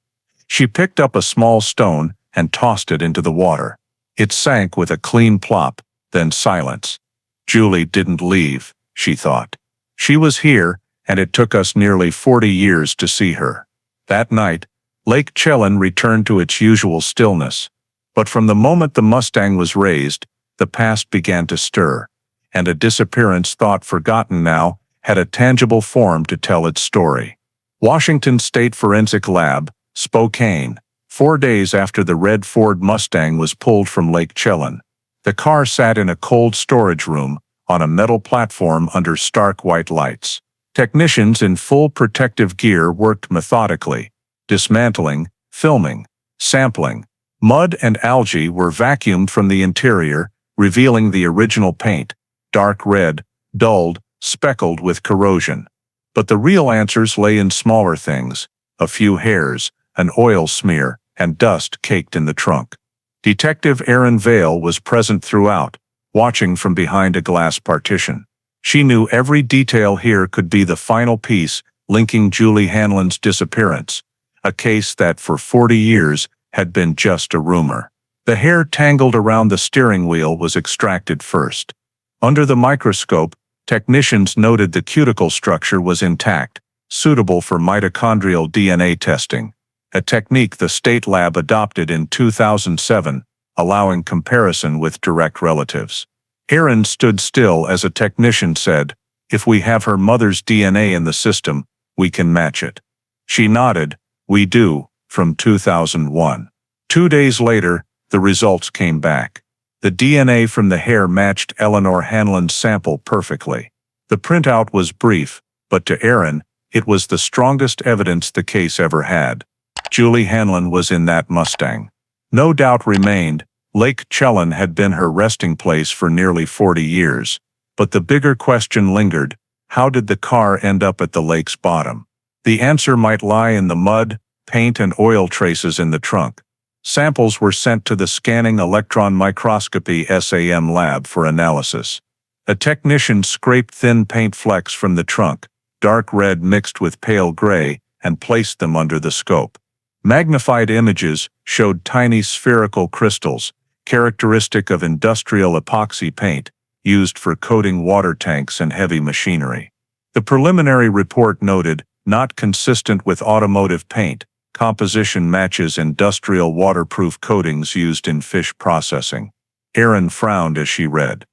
She picked up a small stone and tossed it into the water. It sank with a clean plop, then silence. Julie didn't leave, she thought. She was here, and it took us nearly 40 years to see her. That night, Lake Chelan returned to its usual stillness. But from the moment the Mustang was raised, the past began to stir, and a disappearance thought forgotten now had a tangible form to tell its story. Washington State Forensic Lab, Spokane. 4 days after the red Ford Mustang was pulled from Lake Chelan, the car sat in a cold storage room, on a metal platform under stark white lights. Technicians in full protective gear worked methodically, dismantling, filming, sampling. Mud and algae were vacuumed from the interior, revealing the original paint, dark red, dulled, speckled with corrosion. But the real answers lay in smaller things: a few hairs, an oil smear, and dust caked in the trunk. Detective Erin Vale was present throughout, watching from behind a glass partition. She knew every detail here could be the final piece linking Julie Hanlon's disappearance, a case that for 40 years had been just a rumor. The hair tangled around the steering wheel was extracted first. Under the microscope, technicians noted the cuticle structure was intact, suitable for mitochondrial DNA testing, a technique the state lab adopted in 2007, allowing comparison with direct relatives. Erin stood still as a technician said, "If we have her mother's DNA in the system, we can match it." She nodded, "We do," from 2001. 2 days later, the results came back. The DNA from the hair matched Eleanor Hanlon's sample perfectly. The printout was brief, but to Erin, it was the strongest evidence the case ever had. Julie Hanlon was in that Mustang. No doubt remained. Lake Chelan had been her resting place for nearly 40 years. But the bigger question lingered: how did the car end up at the lake's bottom? The answer might lie in the mud, paint, and oil traces in the trunk. Samples were sent to the Scanning Electron Microscopy (SAM) lab for analysis. A technician scraped thin paint flecks from the trunk, dark red mixed with pale gray, and placed them under the scope. Magnified images showed tiny spherical crystals, characteristic of industrial epoxy paint, used for coating water tanks and heavy machinery. The preliminary report noted, "Not consistent with automotive paint. Composition matches industrial waterproof coatings used in fish processing." Erin frowned as she read.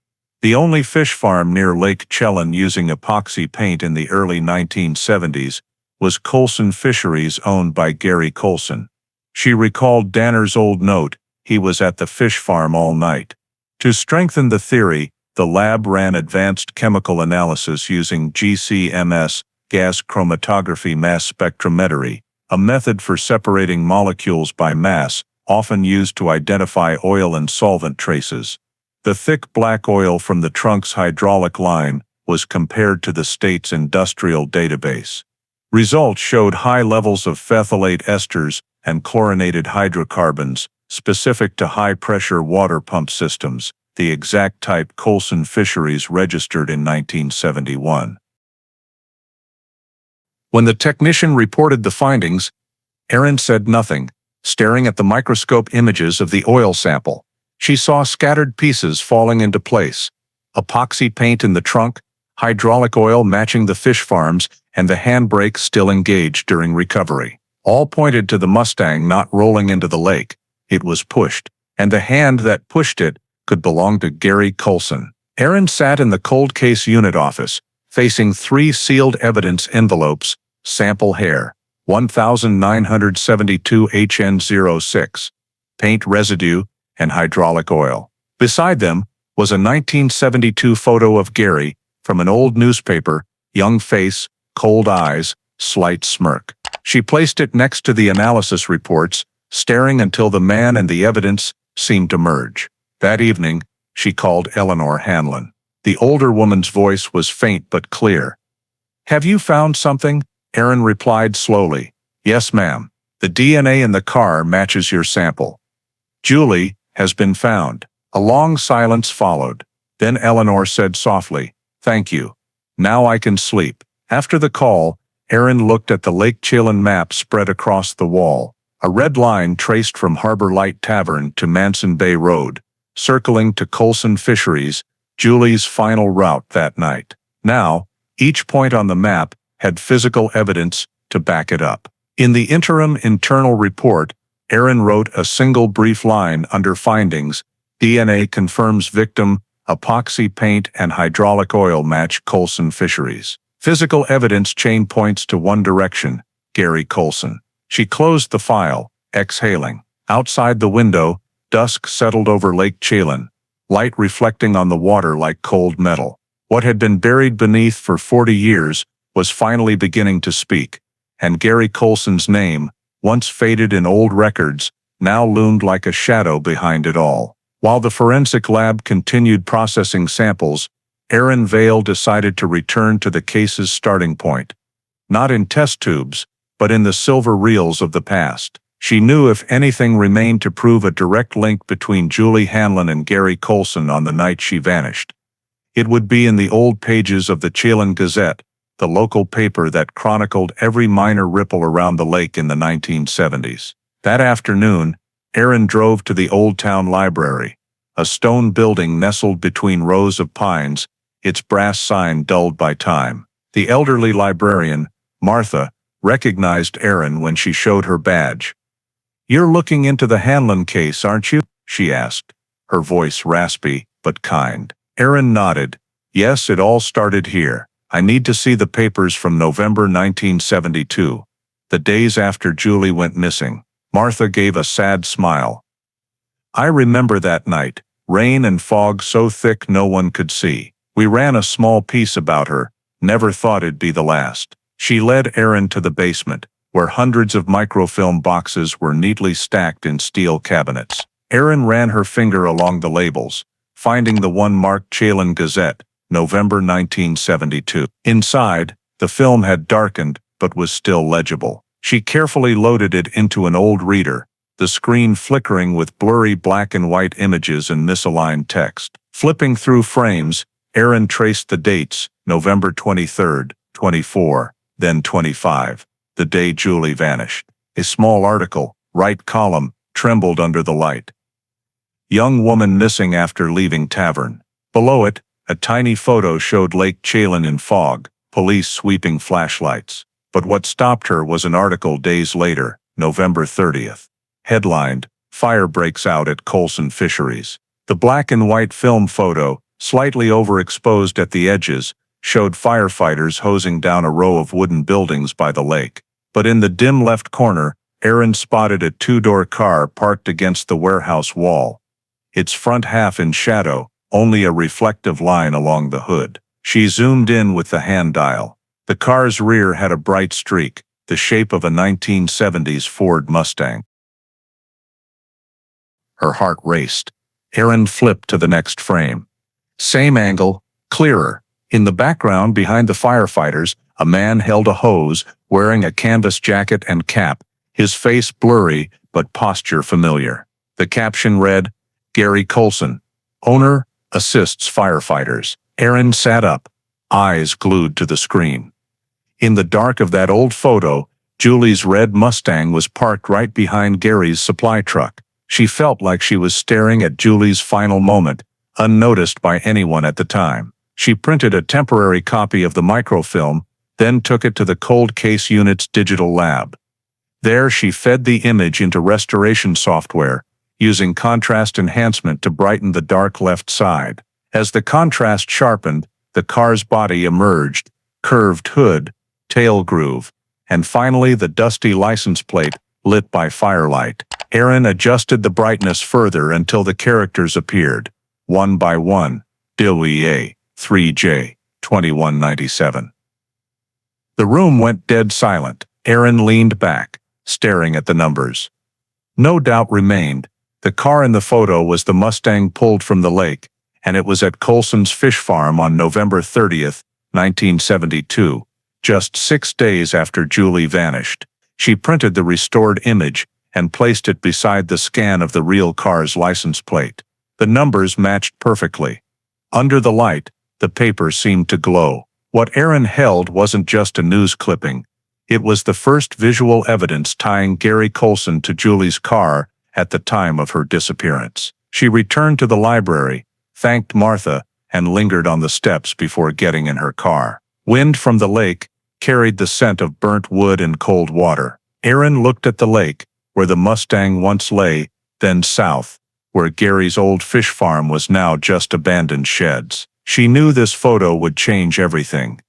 The only fish farm near Lake Chelan using epoxy paint in the early 1970s was Colson Fisheries, owned by Gary Colson. She recalled Danner's old note, "He was at the fish farm all night." To strengthen the theory, the lab ran advanced chemical analysis using GCMS, gas chromatography mass spectrometry, a method for separating molecules by mass, often used to identify oil and solvent traces. The thick black oil from the trunk's hydraulic line was compared to the state's industrial database. Results showed high levels of phthalate esters and chlorinated hydrocarbons, specific to high-pressure water pump systems, the exact type Colson Fisheries registered in 1971. When the technician reported the findings, Erin said nothing, staring at the microscope images of the oil sample. She saw scattered pieces falling into place: epoxy paint in the trunk, hydraulic oil matching the fish farms, and the handbrake still engaged during recovery. All pointed to the Mustang not rolling into the lake. It was pushed, and the hand that pushed it could belong to Gary Colson. Erin sat in the cold case unit office, facing 3 sealed evidence envelopes: sample hair, 1972 HN06, paint residue, and hydraulic oil. Beside them was a 1972 photo of Gary, from an old newspaper: young face, cold eyes, slight smirk. She placed it next to the analysis reports, staring until the man and the evidence seemed to merge. That evening, she called Eleanor Hanlon. The older woman's voice was faint but clear. "Have you found something?" Erin replied slowly. "Yes, ma'am. The DNA in the car matches your sample. Julie has been found." A long silence followed. Then Eleanor said softly, "Thank you. Now I can sleep." After the call, Erin looked at the Lake Chelan map spread across the wall. A red line traced from Harbor Light Tavern to Manson Bay Road, circling to Colson Fisheries, Julie's final route that night. Now, each point on the map had physical evidence to back it up. In the interim internal report, Erin wrote a single brief line under findings: "DNA confirms victim, epoxy paint and hydraulic oil match Colson Fisheries. Physical evidence chain points to one direction: Gary Colson." She closed the file, exhaling. Outside the window, dusk settled over Lake Chelan, light reflecting on the water like cold metal. What had been buried beneath for 40 years was finally beginning to speak, and Gary Coulson's name, once faded in old records, now loomed like a shadow behind it all. While the forensic lab continued processing samples, Erin Vale decided to return to the case's starting point. Not in test tubes, but in the silver reels of the past. She knew if anything remained to prove a direct link between Julie Hanlon and Gary Coulson on the night she vanished, it would be in the old pages of the Chelan Gazette, the local paper that chronicled every minor ripple around the lake in the 1970s. That afternoon, Erin drove to the Old Town Library, a stone building nestled between rows of pines, its brass sign dulled by time. The elderly librarian, Martha, recognized Erin when she showed her badge. "You're looking into the Hanlon case, aren't you?" she asked, her voice raspy but kind. Erin nodded. "Yes, it all started here. I need to see the papers from November 1972, the days after Julie went missing." Martha gave a sad smile. "I remember that night, rain and fog so thick no one could see. We ran a small piece about her, never thought it'd be the last." She led Erin to the basement, where hundreds of microfilm boxes were neatly stacked in steel cabinets. Erin ran her finger along the labels, finding the one marked Chelan Gazette, November 1972. Inside, the film had darkened but was still legible. She carefully loaded it into an old reader, the screen flickering with blurry black and white images and misaligned text. Flipping through frames, Erin traced the dates, November 23rd, 24, then 25, the day Julie vanished. A small article, right column, trembled under the light. "Young woman missing after leaving tavern." Below it, a tiny photo showed Lake Chelan in fog, police sweeping flashlights. But what stopped her was an article days later, November 30th. Headlined, "Fire Breaks Out at Coulson Fisheries." The black and white film photo, slightly overexposed at the edges, showed firefighters hosing down a row of wooden buildings by the lake. But in the dim left corner, Erin spotted a two-door car parked against the warehouse wall, its front half in shadow, only a reflective line along the hood. She zoomed in with the hand dial. The car's rear had a bright streak, the shape of a 1970s Ford Mustang. Her heart raced. Erin flipped to the next frame. Same angle, clearer. In the background behind the firefighters, a man held a hose, wearing a canvas jacket and cap, his face blurry but posture familiar. The caption read, "Gary Coulson, owner, assists firefighters." Erin sat up, eyes glued to the screen. In the dark of that old photo, Julie's red Mustang was parked right behind Gary's supply truck. She felt like she was staring at Julie's final moment, unnoticed by anyone at the time. She printed a temporary copy of the microfilm, then took it to the cold case unit's digital lab. There she fed the image into restoration software, using contrast enhancement to brighten the dark left side. As the contrast sharpened, the car's body emerged, curved hood, tail groove, and finally the dusty license plate, lit by firelight. Erin adjusted the brightness further until the characters appeared, one by one, Dilwye, 3J, 2197. The room went dead silent. Erin leaned back, staring at the numbers. No doubt remained. The car in the photo was the Mustang pulled from the lake, and it was at Coulson's fish farm on November 30th, 1972, just 6 days after Julie vanished. She printed the restored image and placed it beside the scan of the real car's license plate. The numbers matched perfectly. Under the light, the paper seemed to glow. What Erin held wasn't just a news clipping. It was the first visual evidence tying Gary Coulson to Julie's car at the time of her disappearance. She returned to the library, thanked Martha, and lingered on the steps before getting in her car. Wind from the lake carried the scent of burnt wood and cold water. Erin looked at the lake, where the Mustang once lay, then south, where Gary's old fish farm was now just abandoned sheds. She knew this photo would change everything.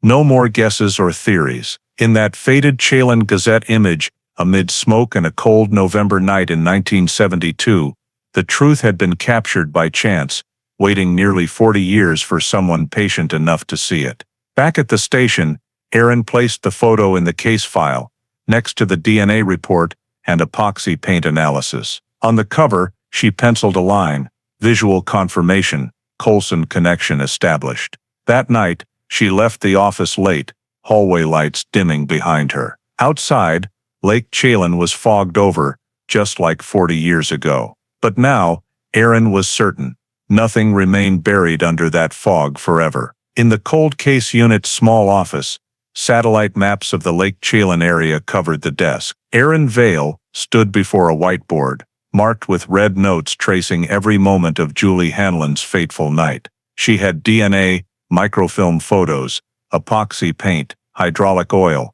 No more guesses or theories. In that faded Chelan Gazette image, amid smoke and a cold November night in 1972, the truth had been captured by chance, waiting nearly 40 years for someone patient enough to see it. Back at the station, Erin placed the photo in the case file, next to the DNA report and epoxy paint analysis. On the cover, she penciled a line, "Visual confirmation, Coulson connection established." That night, she left the office late, hallway lights dimming behind her. Outside, Lake Chelan was fogged over, just like 40 years ago. But now, Erin was certain. Nothing remained buried under that fog forever. In the cold case unit's small office, satellite maps of the Lake Chelan area covered the desk. Erin Vale stood before a whiteboard, marked with red notes tracing every moment of Julie Hanlon's fateful night. She had DNA, microfilm photos, epoxy paint, hydraulic oil.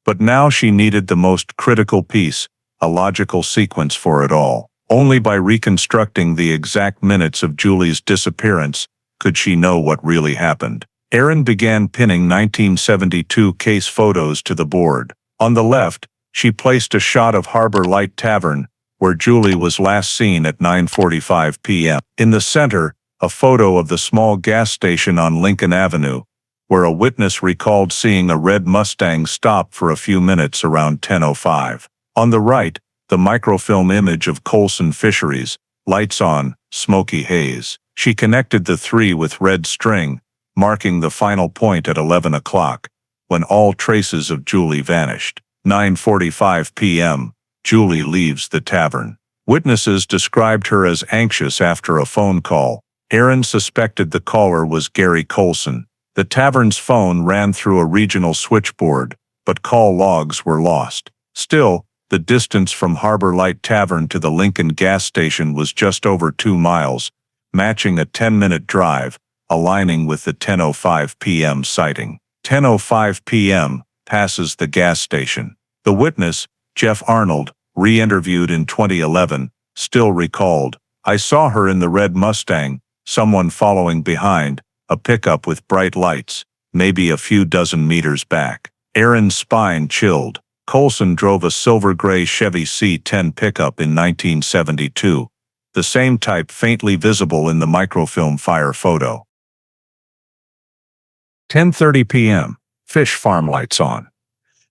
But now she needed the most critical piece, a logical sequence for it all. Only by reconstructing the exact minutes of Julie's disappearance could she know what really happened. Erin began pinning 1972 case photos to the board. On the left, she placed a shot of Harbor Light Tavern, where Julie was last seen at 9:45 p.m. In the center, a photo of the small gas station on Lincoln Avenue, where a witness recalled seeing a red Mustang stop for a few minutes around 10:05. On the right, the microfilm image of Coulson Fisheries, lights on, smoky haze. She connected the three with red string, marking the final point at 11 o'clock, when all traces of Julie vanished. 9:45 p.m., Julie leaves the tavern. Witnesses described her as anxious after a phone call. Erin suspected the caller was Gary Coulson. The tavern's phone ran through a regional switchboard, but call logs were lost. Still, the distance from Harbor Light Tavern to the Lincoln gas station was just over 2 miles, matching a 10-minute drive, aligning with the 10:05 p.m. sighting. 10:05 p.m. passes the gas station. The witness, Jeff Arnold, re-interviewed in 2011, still recalled, "I saw her in the red Mustang, someone following behind, a pickup with bright lights, maybe a few dozen meters back." Erin's spine chilled. Coulson drove a silver-gray Chevy C10 pickup in 1972, the same type faintly visible in the microfilm fire photo. 10:30 p.m. Fish farm lights on.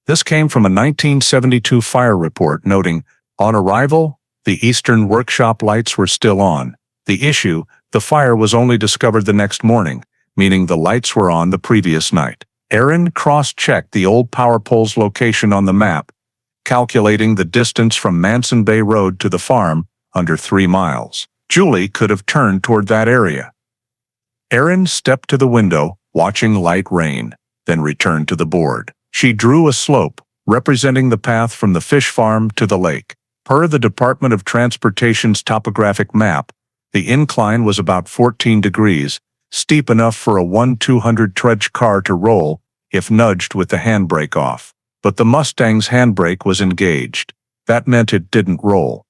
This came from a 1972 fire report noting, on arrival, the eastern workshop lights were still on. The issue, the fire was only discovered the next morning, meaning the lights were on the previous night. Erin cross-checked the old power pole's location on the map, calculating the distance from Manson Bay Road to the farm, under 3 miles. Julie could have turned toward that area. Erin stepped to the window, watching light rain, then returned to the board. She drew a slope, representing the path from the fish farm to the lake. Per the Department of Transportation's topographic map, the incline was about 14 degrees, steep enough for a 1-200 trudge car to roll if nudged with the handbrake off. But the Mustang's handbrake was engaged. That meant it didn't roll.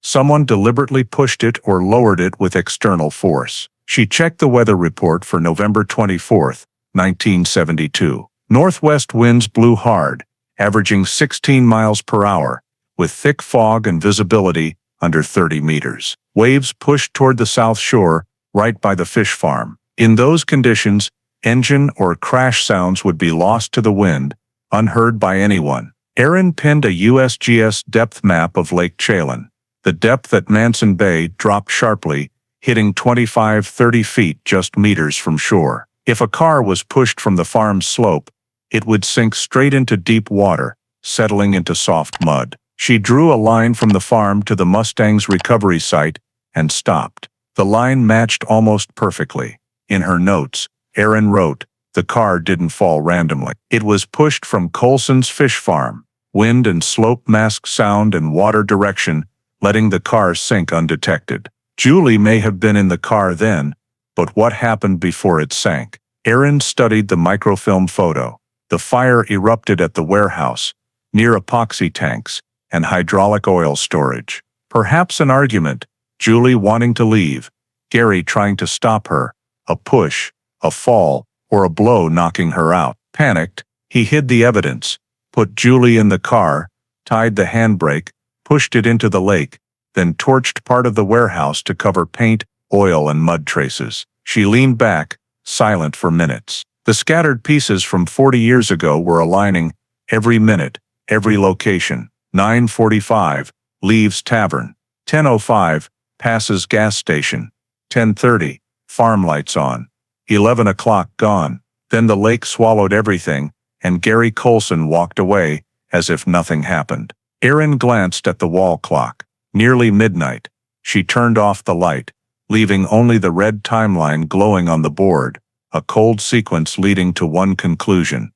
Someone deliberately pushed it or lowered it with external force. She checked the weather report for November 24, 1972. Northwest winds blew hard, averaging 16 miles per hour, with thick fog and visibility under 30 meters. Waves pushed toward the south shore, right by the fish farm. In those conditions, engine or crash sounds would be lost to the wind, unheard by anyone. Erin pinned a USGS depth map of Lake Chelan. The depth at Manson Bay dropped sharply, hitting 25-30 feet just meters from shore. If a car was pushed from the farm's slope, it would sink straight into deep water, settling into soft mud. She drew a line from the farm to the Mustang's recovery site and stopped. The line matched almost perfectly. In her notes, Erin wrote, "The car didn't fall randomly. It was pushed from Coulson's fish farm. Wind and slope masked sound and water direction, letting the car sink undetected." Julie may have been in the car then, but what happened before it sank? Erin studied the microfilm photo. The fire erupted at the warehouse, near epoxy tanks and hydraulic oil storage. Perhaps an argument, Julie wanting to leave, Gary trying to stop her, a push, a fall, or a blow knocking her out. Panicked, he hid the evidence, put Julie in the car, tied the handbrake, pushed it into the lake, then torched part of the warehouse to cover paint, oil and mud traces. She leaned back, silent for minutes. The scattered pieces from 40 years ago were aligning, every minute, every location. 9:45, leaves tavern. 10:05, passes gas station. 10:30, farm lights on. 11 o'clock gone. Then the lake swallowed everything, and Gary Coulson walked away, as if nothing happened. Erin glanced at the wall clock. Nearly midnight. She turned off the light, leaving only the red timeline glowing on the board, a cold sequence leading to one conclusion.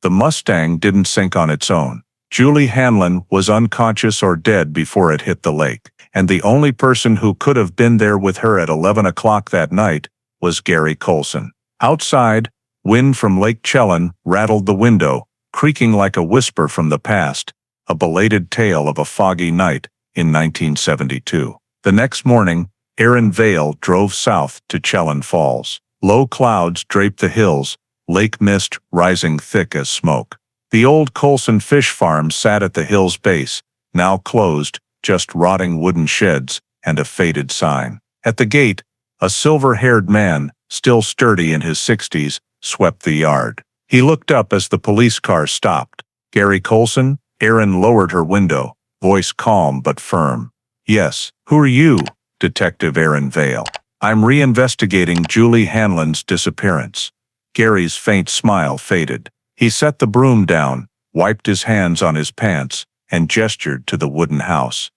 The Mustang didn't sink on its own. Julie Hanlon was unconscious or dead before it hit the lake, and the only person who could have been there with her at 11 o'clock that night was Gary Coulson. Outside, wind from Lake Chelan rattled the window, creaking like a whisper from the past, a belated tale of a foggy night in 1972. The next morning, Erin Vale drove south to Chelan Falls. Low clouds draped the hills, lake mist rising thick as smoke. The old Coulson fish farm sat at the hill's base, now closed, just rotting wooden sheds and a faded sign. At the gate, a silver-haired man, still sturdy in his 60s, swept the yard. He looked up as the police car stopped. "Gary Coulson?" Erin lowered her window, voice calm but firm. "Yes, who are you?" "Detective Erin Vale. I'm reinvestigating Julie Hanlon's disappearance." Gary's faint smile faded. He set the broom down, wiped his hands on his pants, and gestured to the wooden house.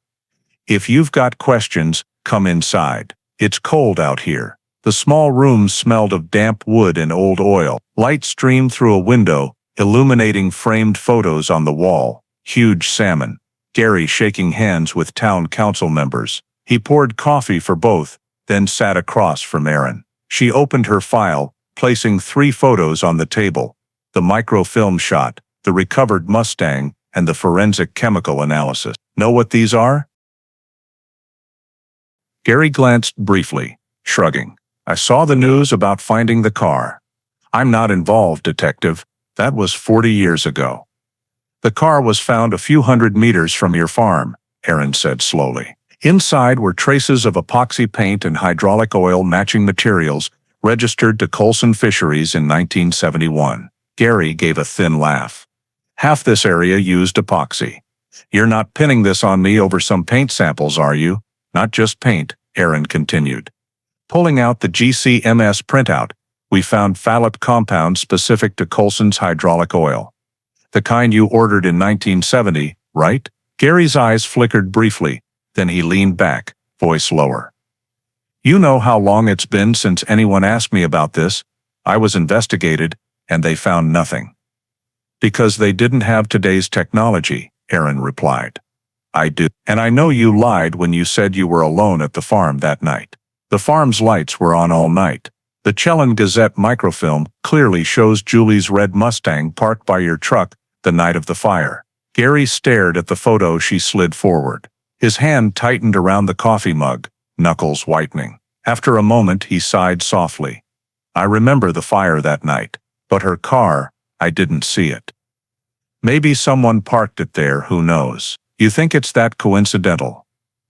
"If you've got questions, come inside. It's cold out here." The small room smelled of damp wood and old oil. Light streamed through a window, illuminating framed photos on the wall. Huge salmon. Gary shaking hands with town council members. He poured coffee for both, then sat across from Erin. She opened her file, placing 3 photos on the table: the microfilm shot, the recovered Mustang, and the forensic chemical analysis. "Know what these are?" Gary glanced briefly, shrugging. "I saw the news about finding the car." "I'm not involved, Detective. That was 40 years ago." "The car was found a few hundred meters from your farm," Erin said slowly. Inside were traces of epoxy paint and hydraulic oil matching materials registered to Coulson Fisheries in 1971. Gary gave a thin laugh. "Half this area used epoxy. You're not pinning this on me over some paint samples, are you?" "Not just paint," Erin continued. Pulling out the GCMS printout, we found phthalate compounds specific to Coulson's hydraulic oil. "The kind you ordered in 1970, right?" Gary's eyes flickered briefly, then he leaned back, voice lower. "You know how long it's been since anyone asked me about this. I was investigated, and they found nothing." "Because they didn't have today's technology," Erin replied. "I do. And I know you lied when you said you were alone at the farm that night. The farm's lights were on all night. The Chelan Gazette microfilm clearly shows Julie's red Mustang parked by your truck the night of the fire." Gary stared at the photo she slid forward. His hand tightened around the coffee mug, knuckles whitening. After a moment he sighed softly. "I remember the fire that night, but her car, I didn't see it. Maybe someone parked it there, who knows?" "You think it's that coincidental?"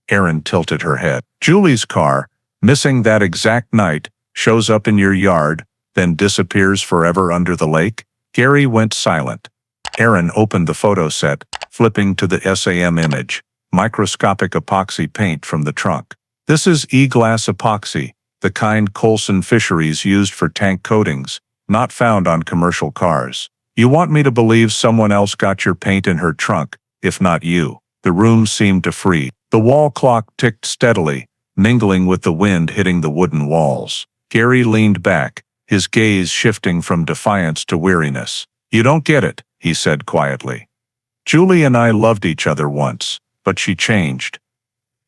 Erin tilted her head. "Julie's car, missing that exact night, shows up in your yard, then disappears forever under the lake?" Gary went silent. Erin opened the photo set, flipping to the SAM image. Microscopic epoxy paint from the trunk. "This is E-glass epoxy, the kind Coulson Fisheries used for tank coatings, not found on commercial cars. You want me to believe someone else got your paint in her trunk, if not you?" The room seemed to freeze. The wall clock ticked steadily, mingling with the wind hitting the wooden walls. Gary leaned back, his gaze shifting from defiance to weariness. "You don't get it," he said quietly. "Julie and I loved each other once, but she changed.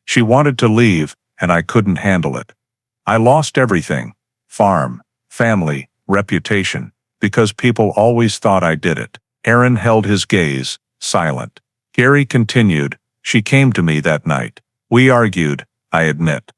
She wanted to leave, and I couldn't handle it. I lost everything: farm, family, reputation, because people always thought I did it." Erin held his gaze, silent. Gary continued, "She came to me that night. We argued, I admit.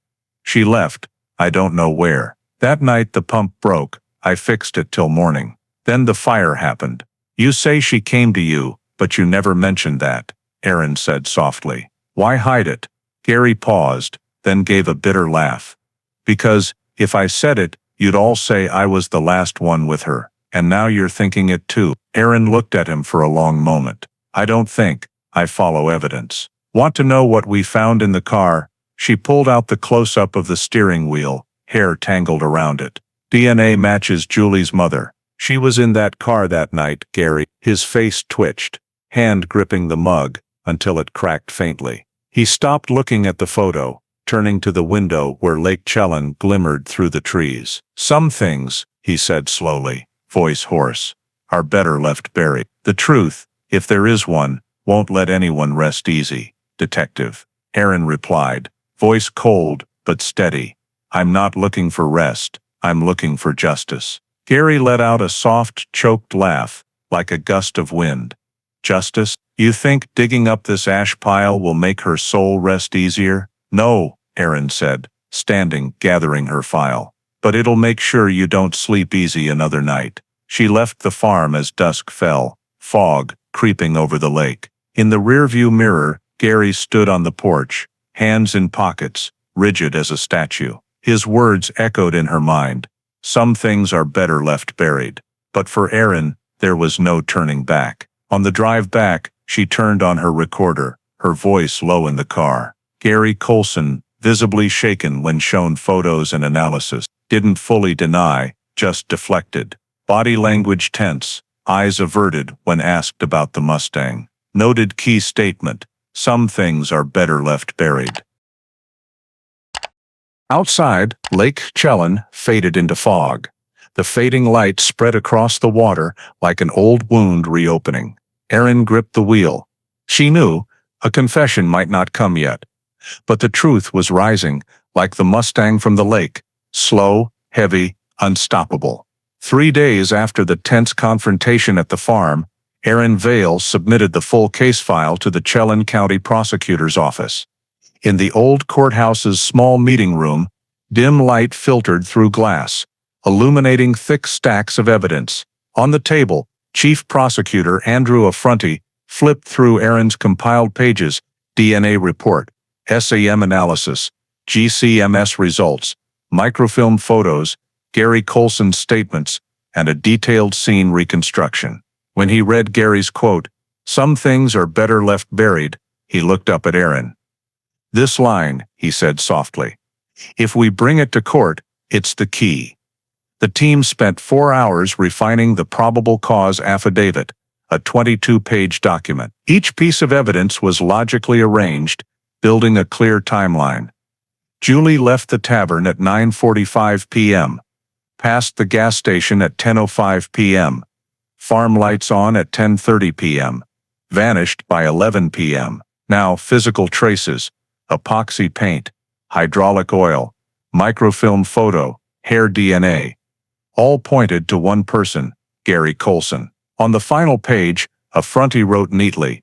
She left, I don't know where. That night the pump broke, I fixed it till morning. Then the fire happened. You say she came to you, but you never mentioned that," Erin said softly. "Why hide it?" Gary paused, then gave a bitter laugh. Because, if I said it, you'd all say I was the last one with her. And now you're thinking it too. Aaron looked at him for a long moment. I don't think. I follow evidence. Want to know what we found in the car? She pulled out the close-up of the steering wheel, hair tangled around it. DNA matches Julie's mother. She was in that car that night, Gary. His face twitched, hand gripping the mug, until it cracked faintly. He stopped looking at the photo, turning to the window where Lake Chelan glimmered through the trees. Some things, he said slowly, voice hoarse, are better left buried. The truth, if there is one, won't let anyone rest easy, Detective. Aaron replied, voice cold but steady. I'm not looking for rest, I'm looking for justice. Gary let out a soft, choked laugh, like a gust of wind. Justice? You think digging up this ash pile will make her soul rest easier? No, Aaron said, standing, gathering her file. But it'll make sure you don't sleep easy another night. She left the farm as dusk fell, fog creeping over the lake. In the rearview mirror, Gary stood on the porch, hands in pockets, rigid as a statue. His words echoed in her mind. Some things are better left buried. But for Aaron, there was no turning back. On the drive back, she turned on her recorder, her voice low in the car. Gary Coulson, visibly shaken when shown photos and analysis, didn't fully deny, just deflected. Body language tense, eyes averted when asked about the Mustang. Noted key statement, some things are better left buried. Outside, Lake Chelan faded into fog. The fading light spread across the water like an old wound reopening. Aaron gripped the wheel. She knew, a confession might not come yet. But the truth was rising, like the Mustang from the lake, slow, heavy, unstoppable. 3 days after the tense confrontation at the farm, Aaron Vale submitted the full case file to the Chelan County Prosecutor's Office. In the old courthouse's small meeting room, dim light filtered through glass, illuminating thick stacks of evidence. On the table, Chief Prosecutor Andrew Affronti flipped through Aaron's compiled pages, DNA report, SAM analysis, GCMS results, microfilm photos, Gary Coulson's statements, and a detailed scene reconstruction. When he read Gary's quote, "Some things are better left buried," he looked up at Aaron. "This line," he said softly, "if we bring it to court, it's the key." The team spent 4 hours refining the probable cause affidavit, a 22-page document. Each piece of evidence was logically arranged, building a clear timeline. Julie left the tavern at 9:45 p.m., passed the gas station at 10:05 p.m., farm lights on at 10:30 p.m., vanished by 11 p.m. Now physical traces, epoxy paint, hydraulic oil, microfilm photo, hair DNA, all pointed to one person, Gary Coulson. On the final page, Affronti wrote neatly,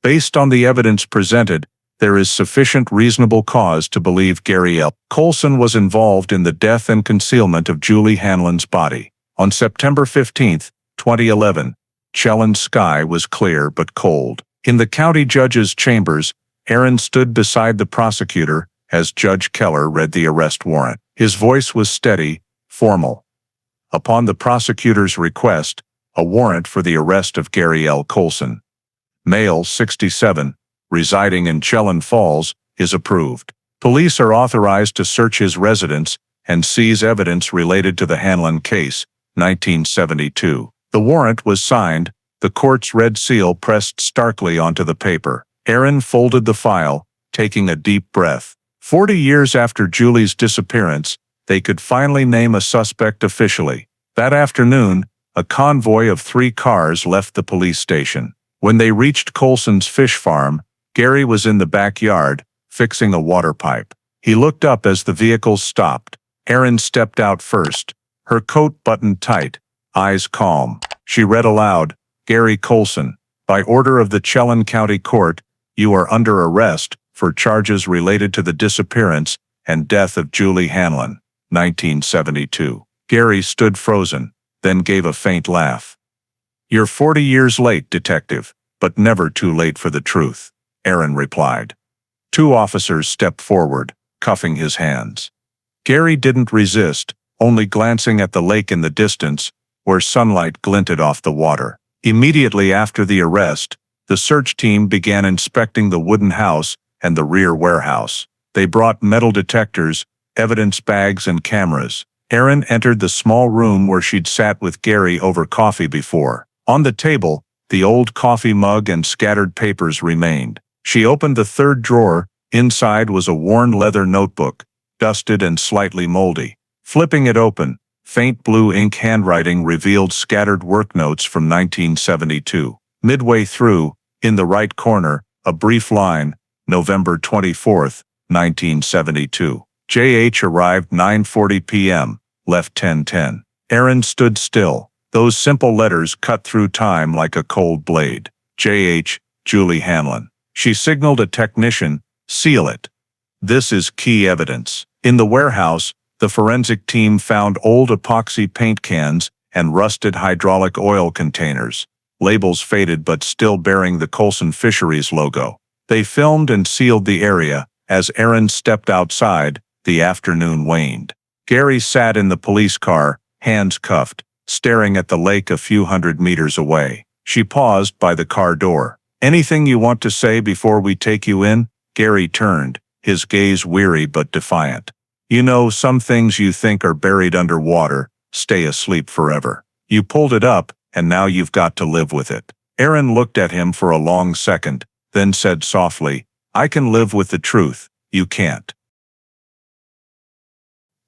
"Based on the evidence presented, there is sufficient reasonable cause to believe Gary L. Coulson was involved in the death and concealment of Julie Hanlon's body." On September 15, 2011, Chelan's sky was clear but cold. In the county judge's chambers, Aaron stood beside the prosecutor as Judge Keller read the arrest warrant. His voice was steady, formal. Upon the prosecutor's request, a warrant for the arrest of Gary L. Coulson, male 67, residing in Chelan Falls, is approved. Police are authorized to search his residence and seize evidence related to the Hanlon case, 1972. The warrant was signed, the court's red seal pressed starkly onto the paper. Aaron folded the file, taking a deep breath. 40 years after Julie's disappearance, they could finally name a suspect officially. That afternoon, a convoy of 3 cars left the police station. When they reached Coulson's fish farm, Gary was in the backyard, fixing a water pipe. He looked up as the vehicles stopped. Aaron stepped out first, her coat buttoned tight, eyes calm. She read aloud, "Gary Coulson, by order of the Chelan County Court, you are under arrest for charges related to the disappearance and death of Julie Hanlon, 1972. Gary stood frozen, then gave a faint laugh. "You're 40 years late, detective, but never too late for the truth," Aaron replied. 2 officers stepped forward, cuffing his hands. Gary didn't resist, only glancing at the lake in the distance, where sunlight glinted off the water. Immediately after the arrest, the search team began inspecting the wooden house and the rear warehouse. They brought metal detectors, evidence bags, and cameras. Erin entered the small room where she'd sat with Gary over coffee before. On the table, the old coffee mug and scattered papers remained. She opened the third drawer. Inside was a worn leather notebook, dusted and slightly moldy. Flipping it open, faint blue ink handwriting revealed scattered work notes from 1972. Midway through, in the right corner, a brief line, November 24th, 1972. J.H. arrived 9:40 p.m., left 10:10. Erin stood still. Those simple letters cut through time like a cold blade. J.H., Julie Hanlon. She signaled a technician, seal it. This is key evidence. In the warehouse, the forensic team found old epoxy paint cans and rusted hydraulic oil containers, labels faded but still bearing the Coulson Fisheries logo. They filmed and sealed the area. As Erin stepped outside, the afternoon waned. Gary sat in the police car, hands cuffed, staring at the lake a few hundred meters away. She paused by the car door. "Anything you want to say before we take you in?" Gary turned, his gaze weary but defiant. "You know, some things you think are buried under water stay asleep forever. You pulled it up, and now you've got to live with it." Erin looked at him for a long second, then said softly, "I can live with the truth, you can't."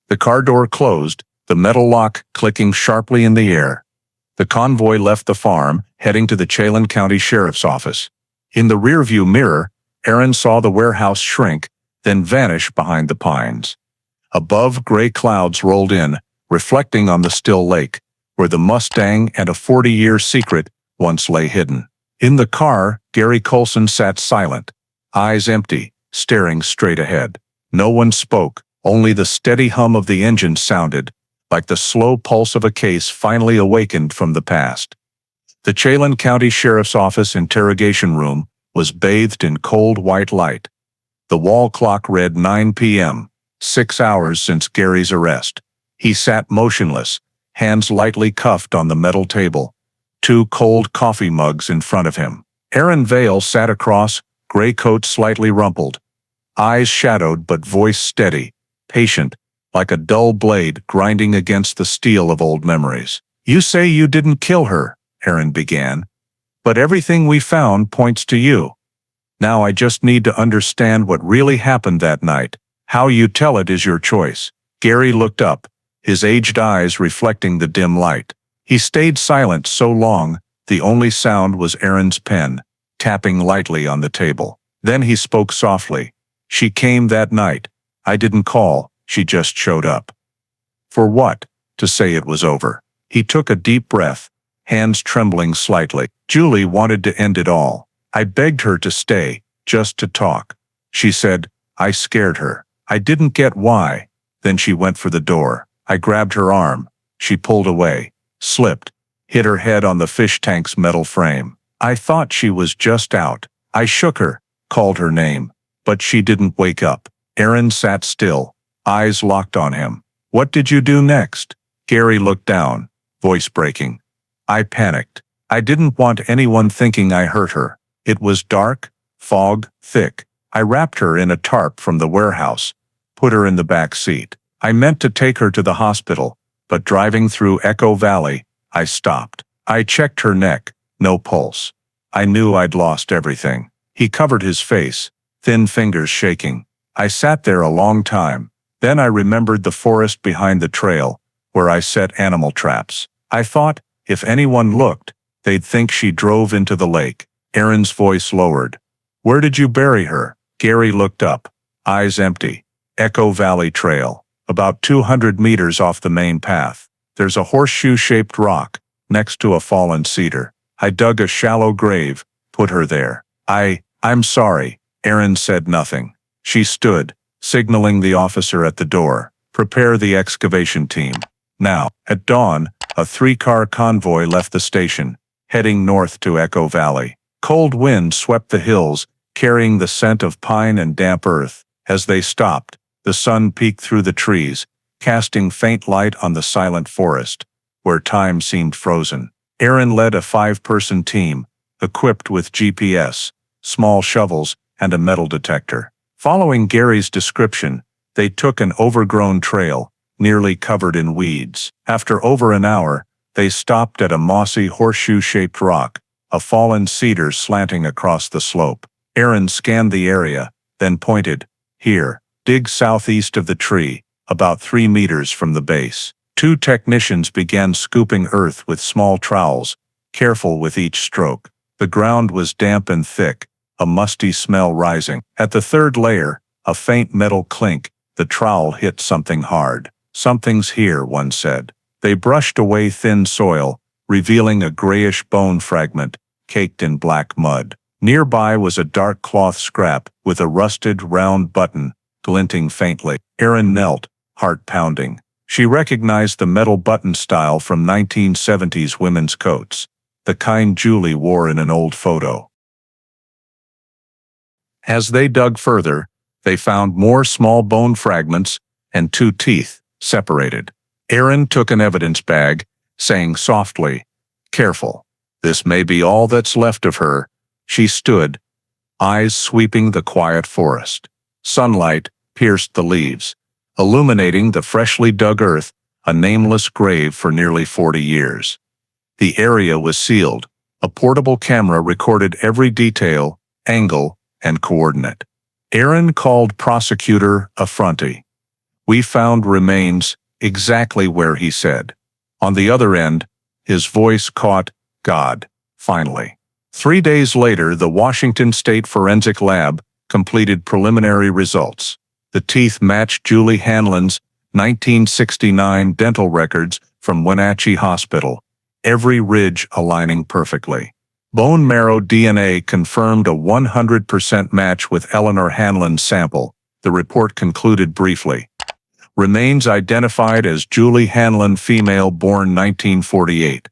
The car door closed, the metal lock clicking sharply in the air. The convoy left the farm, heading to the Chelan County Sheriff's Office. In the rearview mirror, Erin saw the warehouse shrink, then vanish behind the pines. Above, gray clouds rolled in, reflecting on the still lake, where the Mustang and a 40-year secret once lay hidden. In the car, Gary Coulson sat silent, eyes empty, staring straight ahead. No one spoke, only the steady hum of the engine sounded, like the slow pulse of a case finally awakened from the past. The Chelan County Sheriff's Office interrogation room was bathed in cold white light. The wall clock read 9 p.m., 6 hours since Gary's arrest. He sat motionless, hands lightly cuffed on the metal table, two cold coffee mugs in front of him. Erin Vale sat across, gray coat slightly rumpled, eyes shadowed but voice steady, patient, like a dull blade grinding against the steel of old memories. "You say you didn't kill her," Erin began, "but everything we found points to you. Now I just need to understand what really happened that night. How you tell it is your choice." Gary looked up, his aged eyes reflecting the dim light. He stayed silent so long, the only sound was Erin's pen, tapping lightly on the table. Then he spoke softly. "She came that night. I didn't call, she just showed up." "For what?" "To say it was over." He took a deep breath, hands trembling slightly. "Julie wanted to end it all. I begged her to stay, just to talk. She said, I scared her. I didn't get why. Then she went for the door. I grabbed her arm. She pulled away, slipped, hit her head on the fish tank's metal frame. I thought she was just out. I shook her, called her name, but she didn't wake up." Erin sat still, eyes locked on him. "What did you do next?" Gary looked down, voice breaking. "I panicked. I didn't want anyone thinking I hurt her. It was dark, fog, thick. I wrapped her in a tarp from the warehouse, put her in the back seat. I meant to take her to the hospital, but driving through Echo Valley, I stopped. I checked her neck, no pulse. I knew I'd lost everything." He covered his face, thin fingers shaking. "I sat there a long time. Then I remembered the forest behind the trail, where I set animal traps. I thought, if anyone looked, they'd think she drove into the lake." Erin's voice lowered. "Where did you bury her?" Gary looked up, eyes empty. "Echo Valley Trail, about 200 meters off the main path. There's a horseshoe-shaped rock, next to a fallen cedar. I dug a shallow grave, put her there. I'm sorry." Erin said nothing. She stood, signaling the officer at the door. "Prepare the excavation team. Now." At dawn, a 3-car convoy left the station, heading north to Echo Valley. Cold wind swept the hills, carrying the scent of pine and damp earth. As they stopped, The sun peeked through the trees, casting faint light on the silent forest, where time seemed frozen. Aaron led a 5-person team, equipped with GPS, small shovels, and a metal detector. Following Gary's description, they took an overgrown trail, nearly covered in weeds. After over an hour, they stopped at a mossy horseshoe-shaped rock, a fallen cedar slanting across the slope. Aaron scanned the area, then pointed, "Here, dig southeast of the tree, about 3 meters from the base." 2 technicians began scooping earth with small trowels, careful with each stroke. The ground was damp and thick, a musty smell rising. At the 3rd layer, a faint metal clink, the trowel hit something hard. "Something's here," one said. They brushed away thin soil, revealing a grayish bone fragment, caked in black mud. Nearby was a dark cloth scrap with a rusted, round button, glinting faintly. Aaron knelt, heart pounding. She recognized the metal button style from 1970s women's coats, the kind Julie wore in an old photo. As they dug further, they found more small bone fragments and 2 teeth, separated. Aaron took an evidence bag, saying softly, "Careful. This may be all that's left of her." She stood, eyes sweeping the quiet forest. Sunlight pierced the leaves, illuminating the freshly dug earth, a nameless grave for nearly 40 years. The area was sealed. A portable camera recorded every detail, angle, and coordinate. Aaron called Prosecutor Affronti. "We found remains exactly where he said." On the other end, his voice caught, "God, finally." 3 days later, the Washington State Forensic Lab completed preliminary results. The teeth matched Julie Hanlon's 1969 dental records from Wenatchee Hospital, every ridge aligning perfectly. Bone marrow DNA confirmed a 100% match with Eleanor Hanlon's sample, the report concluded briefly. Remains identified as Julie Hanlon, female, born 1948.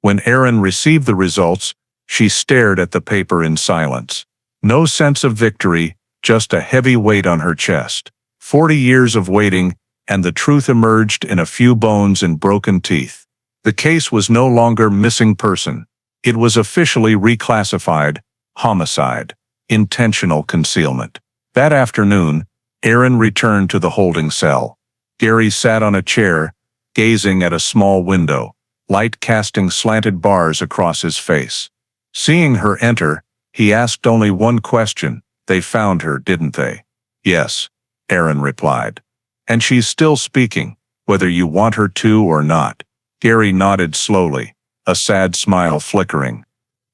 When Aaron received the results, she stared at the paper in silence. No sense of victory, just a heavy weight on her chest. 40 years of waiting, and the truth emerged in a few bones and broken teeth. The case was no longer missing person. It was officially reclassified, homicide, intentional concealment. That afternoon, Aaron returned to the holding cell. Gary sat on a chair, gazing at a small window, light casting slanted bars across his face. Seeing her enter, he asked only one question. "They found her, didn't they?" "Yes," Aaron replied. "And she's still speaking, whether you want her to or not." Gary nodded slowly, a sad smile flickering.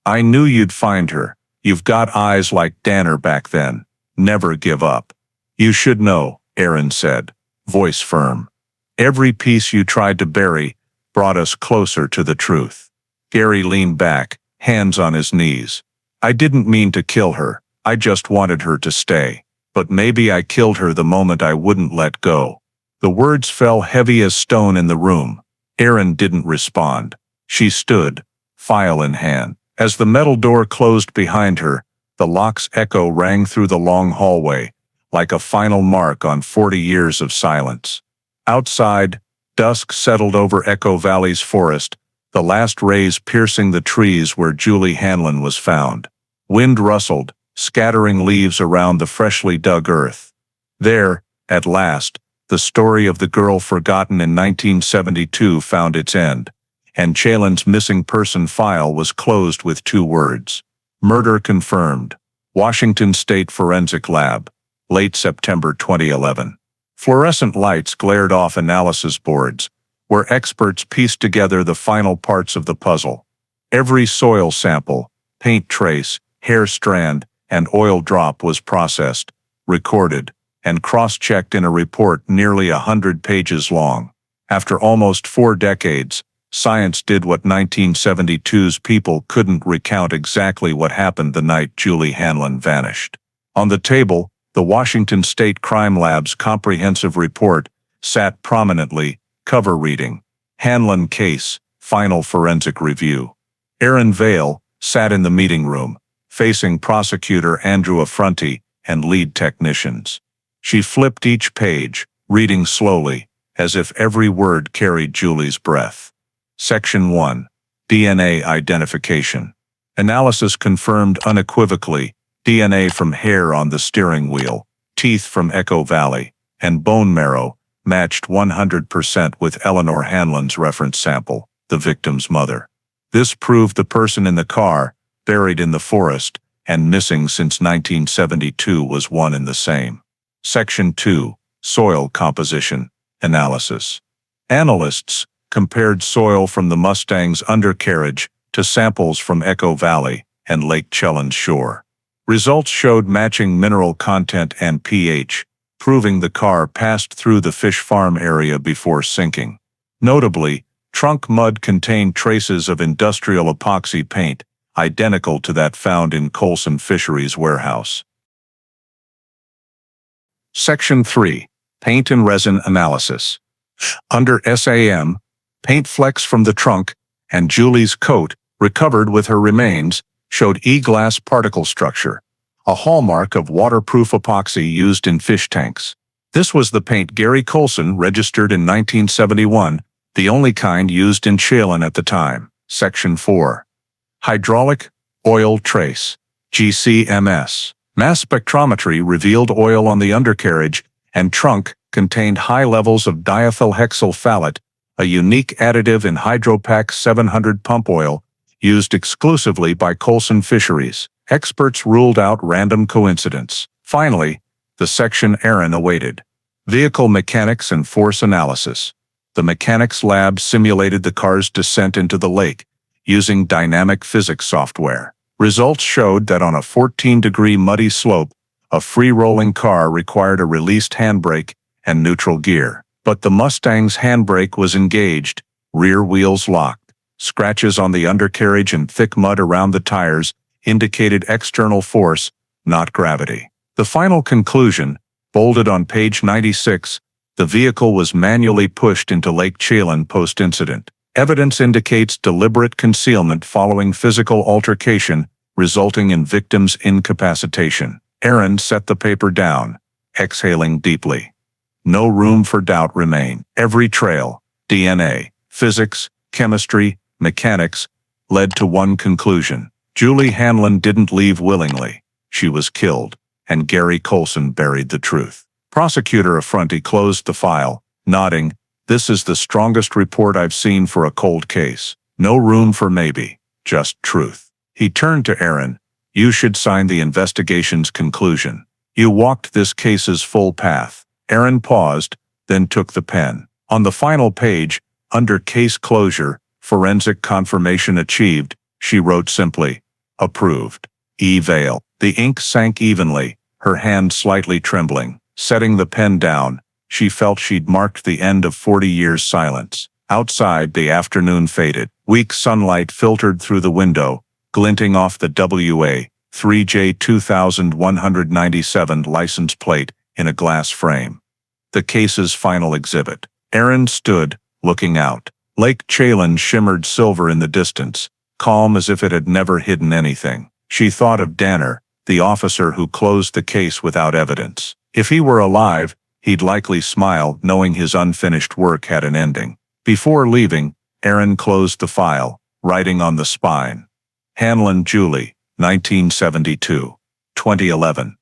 "I knew you'd find her. You've got eyes like Danner back then. Never give up." "You should know," Aaron said, voice firm. "Every piece you tried to bury brought us closer to the truth." Gary leaned back, hands on his knees. "I didn't mean to kill her. I just wanted her to stay. But maybe I killed her the moment I wouldn't let go." The words fell heavy as stone in the room. Aaron didn't respond. She stood, file in hand. As the metal door closed behind her, the lock's echo rang through the long hallway, like a final mark on 40 years of silence. Outside, dusk settled over Echo Valley's forest, the last rays piercing the trees where Julie Hanlon was found. Wind rustled, scattering leaves around the freshly dug earth. There, at last, the story of the girl forgotten in 1972 found its end, and Chelan's missing person file was closed with 2 words. Murder confirmed. Washington State Forensic Lab. Late September 2011. Fluorescent lights glared off analysis boards, where experts pieced together the final parts of the puzzle. Every soil sample, paint trace, hair strand, and oil drop was processed, recorded, and cross-checked in a report nearly 100 pages long. After almost 4 decades, science did what 1972's people couldn't: recount exactly what happened the night Julie Hanlon vanished. On the table, the Washington State Crime Lab's comprehensive report sat prominently, cover reading, "Hanlon Case, Final Forensic Review." Aaron Vale sat in the meeting room, facing Prosecutor Andrew Affronti and lead technicians. She flipped each page, reading slowly, as if every word carried Julie's breath. Section 1. DNA identification. Analysis confirmed unequivocally DNA from hair on the steering wheel, teeth from Echo Valley, and bone marrow matched 100% with Eleanor Hanlon's reference sample, the victim's mother. This proved the person in the car, buried in the forest, and missing since 1972 was one and the same. Section 2. Soil composition analysis. Analysts compared soil from the Mustang's undercarriage to samples from Echo Valley and Lake Chelan shore. Results showed matching mineral content and pH, proving the car passed through the fish farm area before sinking. Notably, trunk mud contained traces of industrial epoxy paint, identical to that found in Colson Fisheries warehouse. Section 3. Paint and resin analysis. Under SAM, paint flecks from the trunk and Julie's coat, recovered with her remains, showed E-glass particle structure, a hallmark of waterproof epoxy used in fish tanks. This was the paint Gary Colson registered in 1971, the only kind used in Chelan at the time. Section 4. Hydraulic oil trace, GCMS. Mass spectrometry revealed oil on the undercarriage and trunk contained high levels of diethylhexyl phthalate, a unique additive in Hydropac 700 pump oil, used exclusively by Colson Fisheries. Experts ruled out random coincidence. Finally, the section Aaron awaited. Vehicle mechanics and force analysis. The mechanics lab simulated the car's descent into the lake, using dynamic physics software. Results showed that on a 14-degree muddy slope, a free-rolling car required a released handbrake and neutral gear. But the Mustang's handbrake was engaged, rear wheels locked. Scratches on the undercarriage and thick mud around the tires indicated external force, not gravity. The final conclusion, bolded on page 96, the vehicle was manually pushed into Lake Chelan post-incident. Evidence indicates deliberate concealment following physical altercation, resulting in victim's incapacitation. Aaron set the paper down, exhaling deeply. No room for doubt remained. Every trail, DNA, physics, chemistry, mechanics, led to one conclusion. Julie Hanlon didn't leave willingly. She was killed, and Gary Colson buried the truth. Prosecutor Affronti closed the file, nodding, "This is the strongest report I've seen for a cold case. No room for maybe, just truth." He turned to Aaron. "You should sign the investigation's conclusion. You walked this case's full path." Aaron paused, then took the pen. On the final page, under case closure, forensic confirmation achieved, she wrote simply, "Approved. E. Vale." The ink sank evenly, her hand slightly trembling. Setting the pen down, she felt she'd marked the end of 40 years' silence. Outside, the afternoon faded. Weak sunlight filtered through the window, glinting off the WA 3J 2197 license plate in a glass frame. The case's final exhibit. Aaron stood, looking out. Lake Chelan shimmered silver in the distance, calm as if it had never hidden anything. She thought of Danner, the officer who closed the case without evidence. If he were alive, he'd likely smile, knowing his unfinished work had an ending. Before leaving, Aaron closed the file, writing on the spine, "Hanlon Julie, 1972, 2011.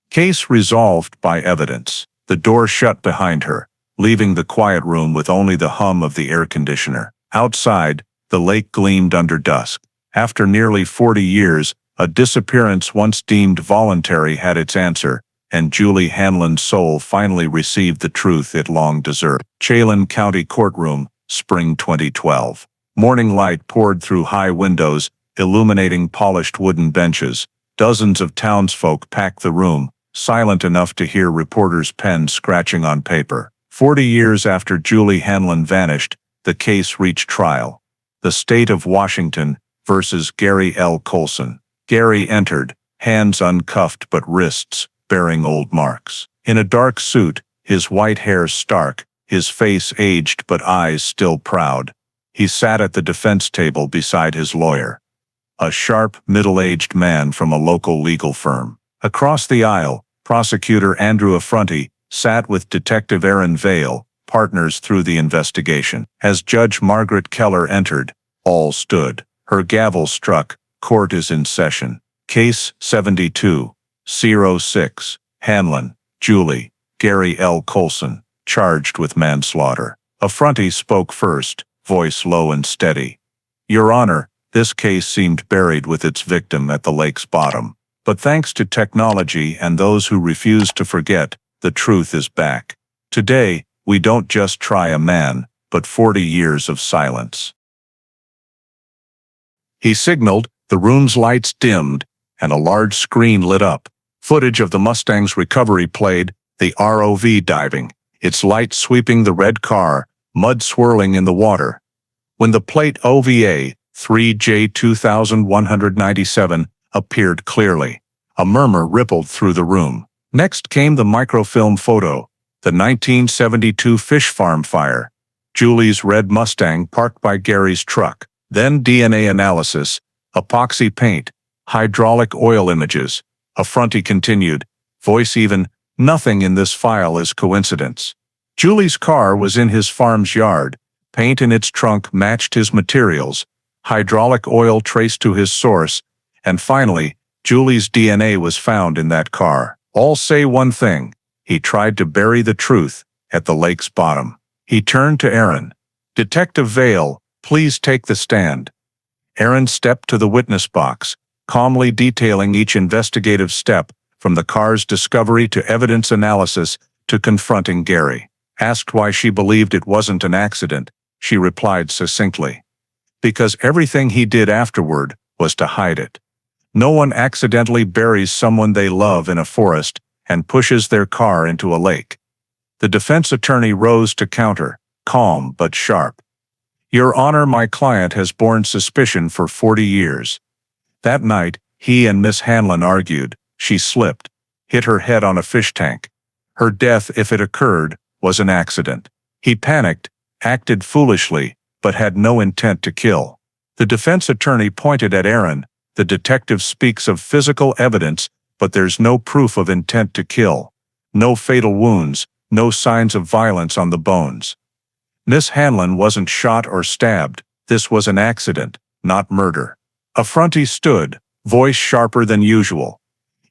Case resolved by evidence." The door shut behind her, leaving the quiet room with only the hum of the air conditioner. Outside, the lake gleamed under dusk. After nearly 40 years, a disappearance once deemed voluntary had its answer, and Julie Hanlon's soul finally received the truth it long deserved. Chelan County Courtroom, Spring 2012. Morning light poured through high windows, illuminating polished wooden benches. Dozens of townsfolk packed the room, silent enough to hear reporters' pens scratching on paper. 40 years after Julie Hanlon vanished, the case reached trial. The State of Washington versus Gary L. Colson. Gary entered, hands uncuffed but wrists bearing old marks. In a dark suit, his white hair stark, his face aged but eyes still proud. He sat at the defense table beside his lawyer, a sharp, middle-aged man from a local legal firm. Across the aisle, Prosecutor Andrew Affronti sat with Detective Aaron Vale, partners through the investigation. As Judge Margaret Keller entered, all stood. Her gavel struck. Court is in session. Case 72-06, Hanlon, Julie, Gary L. Colson, charged with manslaughter. Affronti spoke first, voice low and steady. Your Honor, this case seemed buried with its victim at the lake's bottom. But thanks to technology and those who refuse to forget, the truth is back. Today, we don't just try a man, but 40 years of silence. He signaled, the room's lights dimmed, and a large screen lit up. Footage of the Mustang's recovery played, the ROV diving, its light sweeping the red car, mud swirling in the water. When the plate OVA 3J2197 appeared clearly, a murmur rippled through the room. Next came the microfilm photo, the 1972 fish farm fire, Julie's red Mustang parked by Gary's truck, then DNA analysis, epoxy paint, hydraulic oil images. Affronti continued, voice even, nothing in this file is coincidence. Julie's car was in his farm's yard, paint in its trunk matched his materials, hydraulic oil traced to his source, and finally, Julie's DNA was found in that car. All say one thing, he tried to bury the truth at the lake's bottom. He turned to Aaron. Detective Vale, please take the stand. Aaron stepped to the witness box, calmly detailing each investigative step, from the car's discovery to evidence analysis to confronting Gary. Asked why she believed it wasn't an accident, she replied succinctly. Because everything he did afterward was to hide it. No one accidentally buries someone they love in a forest and pushes their car into a lake. The defense attorney rose to counter, calm but sharp. Your Honor, my client has borne suspicion for 40 years. That night, he and Miss Hanlon argued. She slipped, hit her head on a fish tank. Her death, if it occurred, was an accident. He panicked, acted foolishly, but had no intent to kill. The defense attorney pointed at Aaron. The detective speaks of physical evidence, but there's no proof of intent to kill. No fatal wounds, no signs of violence on the bones. Miss Hanlon wasn't shot or stabbed. This was an accident, not murder. Affronti stood, voice sharper than usual.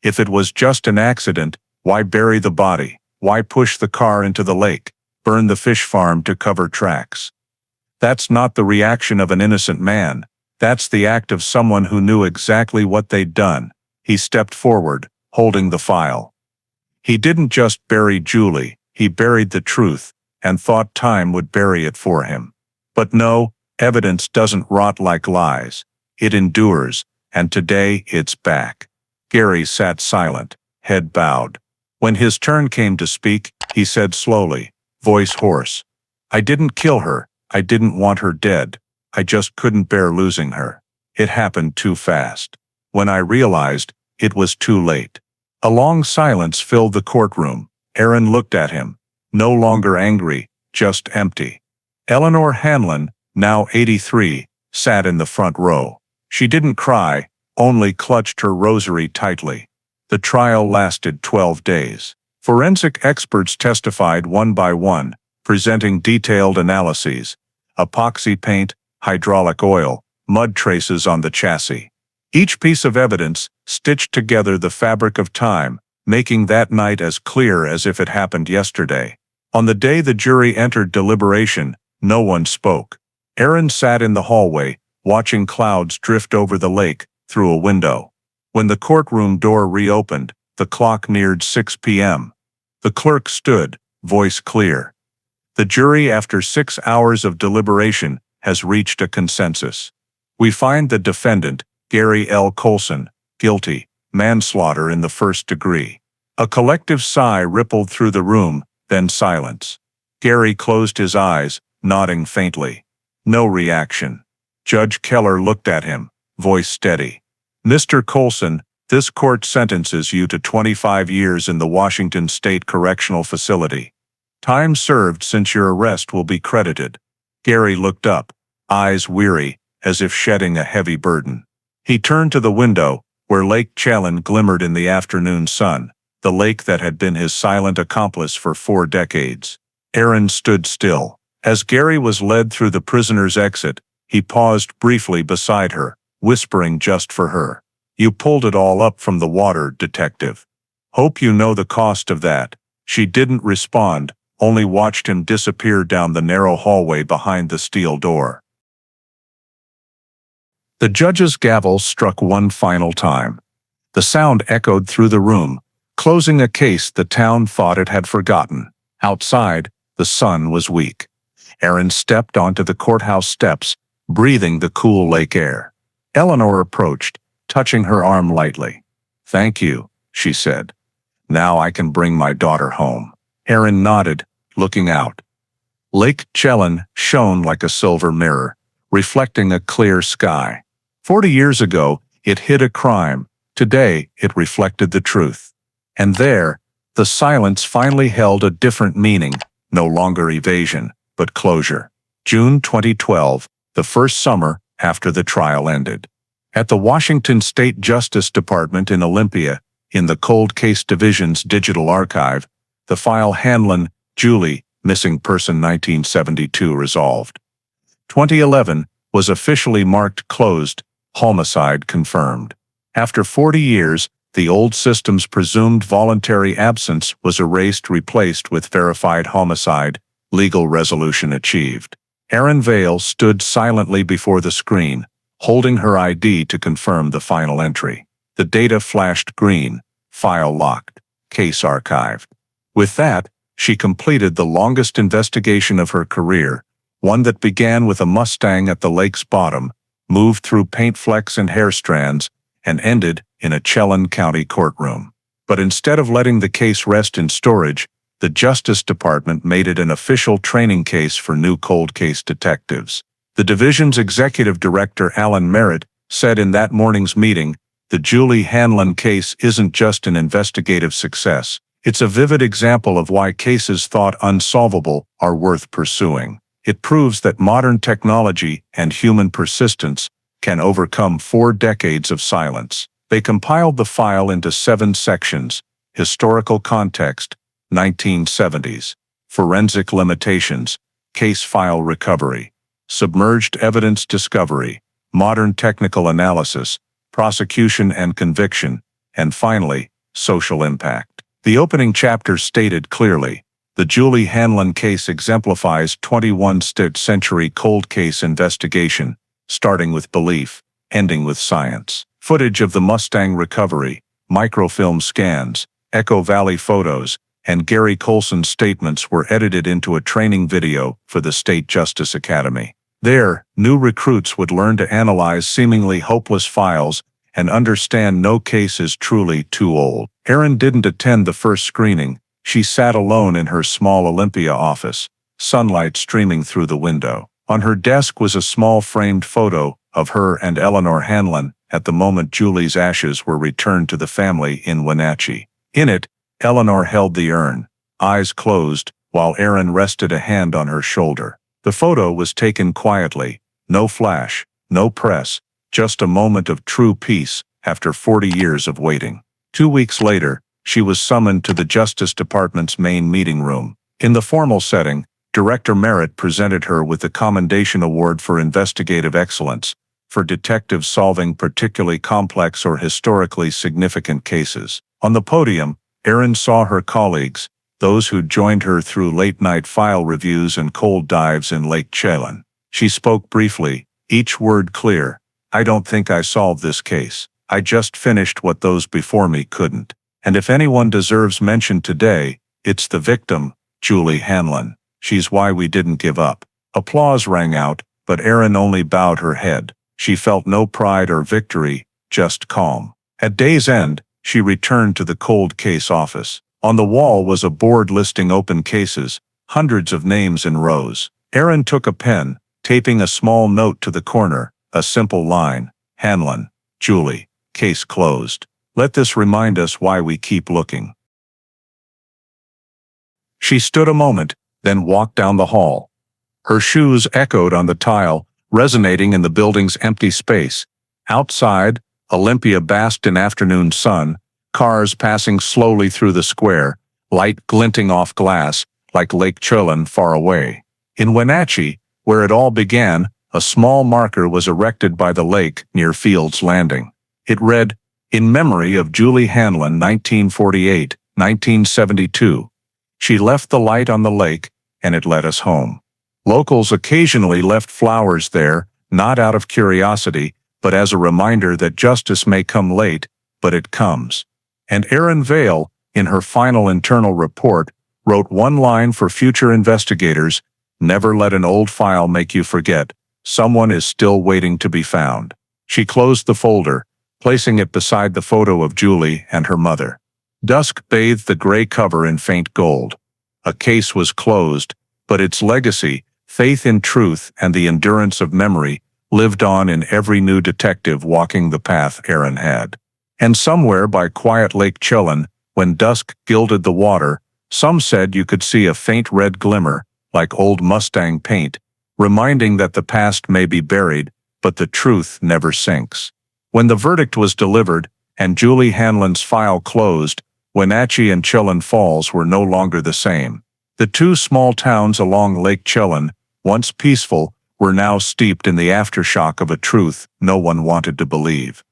If it was just an accident, why bury the body? Why push the car into the lake? Burn the fish farm to cover tracks? That's not the reaction of an innocent man. That's the act of someone who knew exactly what they'd done. He stepped forward, holding the file. He didn't just bury Julie, he buried the truth, and thought time would bury it for him. But no, evidence doesn't rot like lies. It endures, and today it's back. Gary sat silent, head bowed. When his turn came to speak, he said slowly, voice hoarse, I didn't kill her, I didn't want her dead. I just couldn't bear losing her. It happened too fast. When I realized, it was too late. A long silence filled the courtroom. Aaron looked at him, no longer angry, just empty. Eleanor Hanlon, now 83, sat in the front row. She didn't cry, only clutched her rosary tightly. The trial lasted 12 days. Forensic experts testified one by one, presenting detailed analyses. Epoxy paint, hydraulic oil, mud traces on the chassis. Each piece of evidence stitched together the fabric of time, making that night as clear as if it happened yesterday. On the day the jury entered deliberation, no one spoke. Aaron sat in the hallway, watching clouds drift over the lake through a window. When the courtroom door reopened, the clock neared 6 p.m. The clerk stood, voice clear. The jury, after 6 hours of deliberation, has reached a consensus. We find the defendant, Gary L. Colson, guilty, manslaughter in the first degree. A collective sigh rippled through the room, then silence. Gary closed his eyes, nodding faintly. No reaction. Judge Keller looked at him, voice steady. Mr. Colson, this court sentences you to 25 years in the Washington State Correctional Facility. Time served since your arrest will be credited. Gary looked up, eyes weary, as if shedding a heavy burden. He turned to the window, where Lake Chelan glimmered in the afternoon sun. the lake that had been his silent accomplice for 4 decades. Aaron stood still. As Gary was led through the prisoner's exit, he paused briefly beside her, whispering just for her. "You pulled it all up from the water, detective. Hope you know the cost of that." She didn't respond, only watched him disappear down the narrow hallway behind the steel door. The judge's gavel struck one final time. The sound echoed through the room, closing a case the town thought it had forgotten. Outside, the sun was weak. Aaron stepped onto the courthouse steps, breathing the cool lake air. Eleanor approached, touching her arm lightly. "Thank you," she said. "Now I can bring my daughter home." Aaron nodded, looking out. Lake Chelan shone like a silver mirror, reflecting a clear sky. 40 years ago, it hid a crime. Today, it reflected the truth. And there, the silence finally held a different meaning, no longer evasion, but closure. June 2012, the first summer after the trial ended. At the Washington State Justice Department in Olympia, in the Cold Case Division's digital archive, the file Hanlon, Julie, missing person 1972 resolved. 2011 was officially marked closed, homicide confirmed. After 40 years, the old system's presumed voluntary absence was erased, replaced with verified homicide, legal resolution achieved. Erin Vale stood silently before the screen, holding her ID to confirm the final entry. The data flashed green, file locked, case archived. With that, she completed the longest investigation of her career, one that began with a Mustang at the lake's bottom, moved through paint flecks and hair strands, and ended in a Chelan County courtroom. But instead of letting the case rest in storage, the Justice Department made it an official training case for new cold case detectives. The division's executive director, Alan Merritt, said in that morning's meeting, "The Julie Hanlon case isn't just an investigative success. It's a vivid example of why cases thought unsolvable are worth pursuing. It proves that modern technology and human persistence can overcome 4 decades of silence." They compiled the file into 7 sections: historical context, 1970s, forensic limitations, case file recovery, submerged evidence discovery, modern technical analysis, prosecution and conviction, and finally, social impact. The opening chapter stated clearly, "The Julie Hanlon case exemplifies 21st-century cold case investigation, starting with belief, ending with science." Footage of the Mustang recovery, microfilm scans, Echo Valley photos, and Gary Colson's statements were edited into a training video for the State Justice Academy. There, new recruits would learn to analyze seemingly hopeless files and understand no case is truly too old. Erin didn't attend the first screening. She sat alone in her small Olympia office, sunlight streaming through the window. On her desk was a small framed photo of her and Eleanor Hanlon at the moment Julie's ashes were returned to the family in Wenatchee. In it, Eleanor held the urn, eyes closed, while Erin rested a hand on her shoulder. The photo was taken quietly, no flash, no press, just a moment of true peace after 40 years of waiting. 2 weeks later, she was summoned to the Justice Department's main meeting room. In the formal setting, Director Merritt presented her with the Commendation Award for Investigative Excellence, for detectives solving particularly complex or historically significant cases. On the podium, Erin saw her colleagues, those who'd joined her through late-night file reviews and cold dives in Lake Chelan. She spoke briefly, each word clear. "I don't think I solved this case. I just finished what those before me couldn't. And if anyone deserves mention today, it's the victim, Julie Hanlon. She's why we didn't give up." Applause rang out, but Erin only bowed her head. She felt no pride or victory, just calm. At day's end, she returned to the cold case office. On the wall was a board listing open cases, hundreds of names in rows. Erin took a pen, taping a small note to the corner, a simple line, "Hanlon, Julie, case closed. Let this remind us why we keep looking." She stood a moment, then walked down the hall. Her shoes echoed on the tile, resonating in the building's empty space. Outside, Olympia basked in afternoon sun, cars passing slowly through the square, light glinting off glass, like Lake Chelan far away. In Wenatchee, where it all began, a small marker was erected by the lake near Field's Landing. It read, "In memory of Julie Hanlon, 1948, 1972. She left the light on the lake, and it led us home." Locals occasionally left flowers there, not out of curiosity, but as a reminder that justice may come late, but it comes. And Erin Vale, in her final internal report, wrote one line for future investigators: "Never let an old file make you forget. Someone is still waiting to be found." She closed the folder, placing it beside the photo of Julie and her mother. Dusk bathed the gray cover in faint gold. A case was closed, but its legacy, faith in truth and the endurance of memory, lived on in every new detective walking the path Erin had. And somewhere by quiet Lake Chelan, when dusk gilded the water, some said you could see a faint red glimmer, like old Mustang paint, reminding that the past may be buried, but the truth never sinks. When the verdict was delivered, and Julie Hanlon's file closed, Wenatchee and Chelan Falls were no longer the same. The two small towns along Lake Chelan, once peaceful, were now steeped in the aftershock of a truth no one wanted to believe.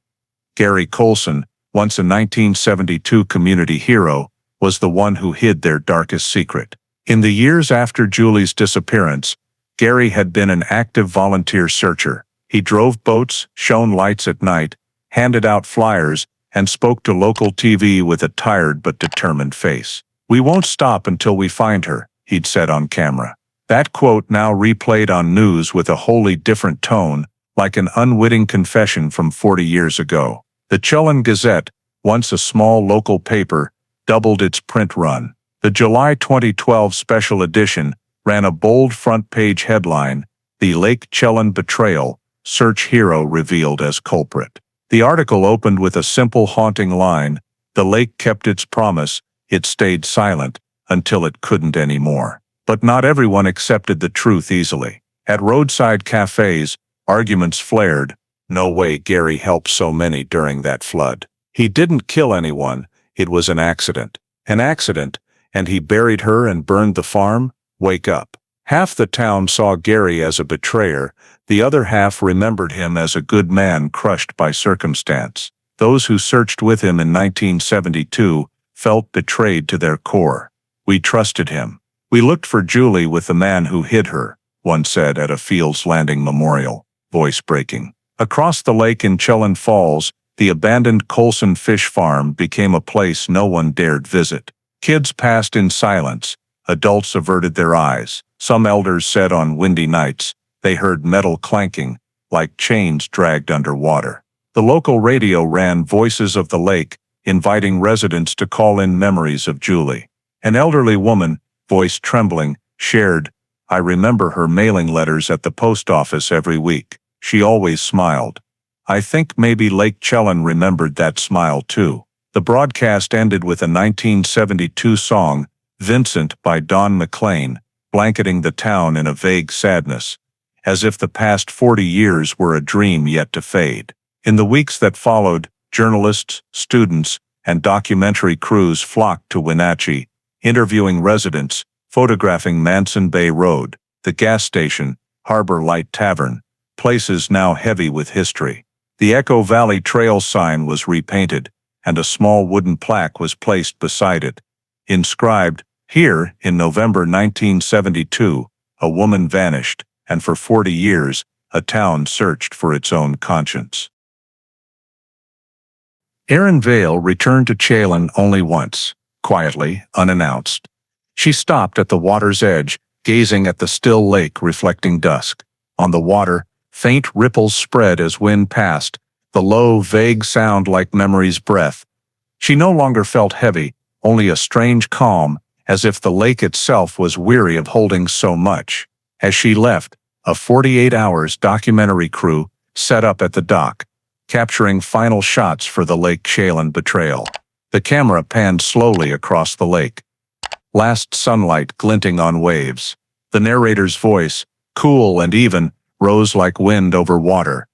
Gary Colson, once a 1972 community hero, was the one who hid their darkest secret. In the years after Julie's disappearance, Gary had been an active volunteer searcher. He drove boats, shone lights at night, handed out flyers, and spoke to local TV with a tired but determined face. "We won't stop until we find her," he'd said on camera. That quote now replayed on news with a wholly different tone, like an unwitting confession from 40 years ago. The Chelan Gazette, once a small local paper, doubled its print run. The July 2012 special edition ran a bold front-page headline, "The Lake Chelan Betrayal, Search Hero Revealed as Culprit." The article opened with a simple haunting line: "The lake kept its promise, it stayed silent, until it couldn't anymore." But not everyone accepted the truth easily. At roadside cafes, arguments flared. "No way Gary helped so many during that flood. He didn't kill anyone, it was an accident." An accident, and he buried her and burned the farm? Wake up. Half the town saw Gary as a betrayer, the other half remembered him as a good man crushed by circumstance. Those who searched with him in 1972 felt betrayed to their core. "We trusted him. We looked for Julie with the man who hid her," one said at a Field's Landing memorial, voice breaking. Across the lake in Chelan Falls, the abandoned Colson fish farm became a place no one dared visit. Kids passed in silence, adults averted their eyes. Some elders said on windy nights they heard metal clanking, like chains dragged underwater. The local radio ran Voices of the Lake, inviting residents to call in memories of Julie. An elderly woman, voice trembling, shared, "I remember her mailing letters at the post office every week. She always smiled." I think maybe Lake Chelan remembered that smile too. The broadcast ended with a 1972 song, "Vincent" by Don McLean, blanketing the town in a vague sadness, as if the past 40 years were a dream yet to fade. In the weeks that followed, journalists, students, and documentary crews flocked to Wenatchee, interviewing residents, photographing Manson Bay Road, the gas station, Harbor Light Tavern, places now heavy with history. The Echo Valley Trail sign was repainted, and a small wooden plaque was placed beside it, inscribed, "Here, in November 1972, a woman vanished, and for 40 years, a town searched for its own conscience." Erin Vale returned to Chelan only once, quietly, unannounced. She stopped at the water's edge, gazing at the still lake reflecting dusk. On the water, faint ripples spread as wind passed, the low, vague sound like memory's breath. She no longer felt heavy, only a strange calm, as if the lake itself was weary of holding so much. As she left, a 48 Hours documentary crew set up at the dock, capturing final shots for the Lake Chelan betrayal. The camera panned slowly across the lake. Last sunlight glinting on waves. The narrator's voice, cool and even, rose like wind over water.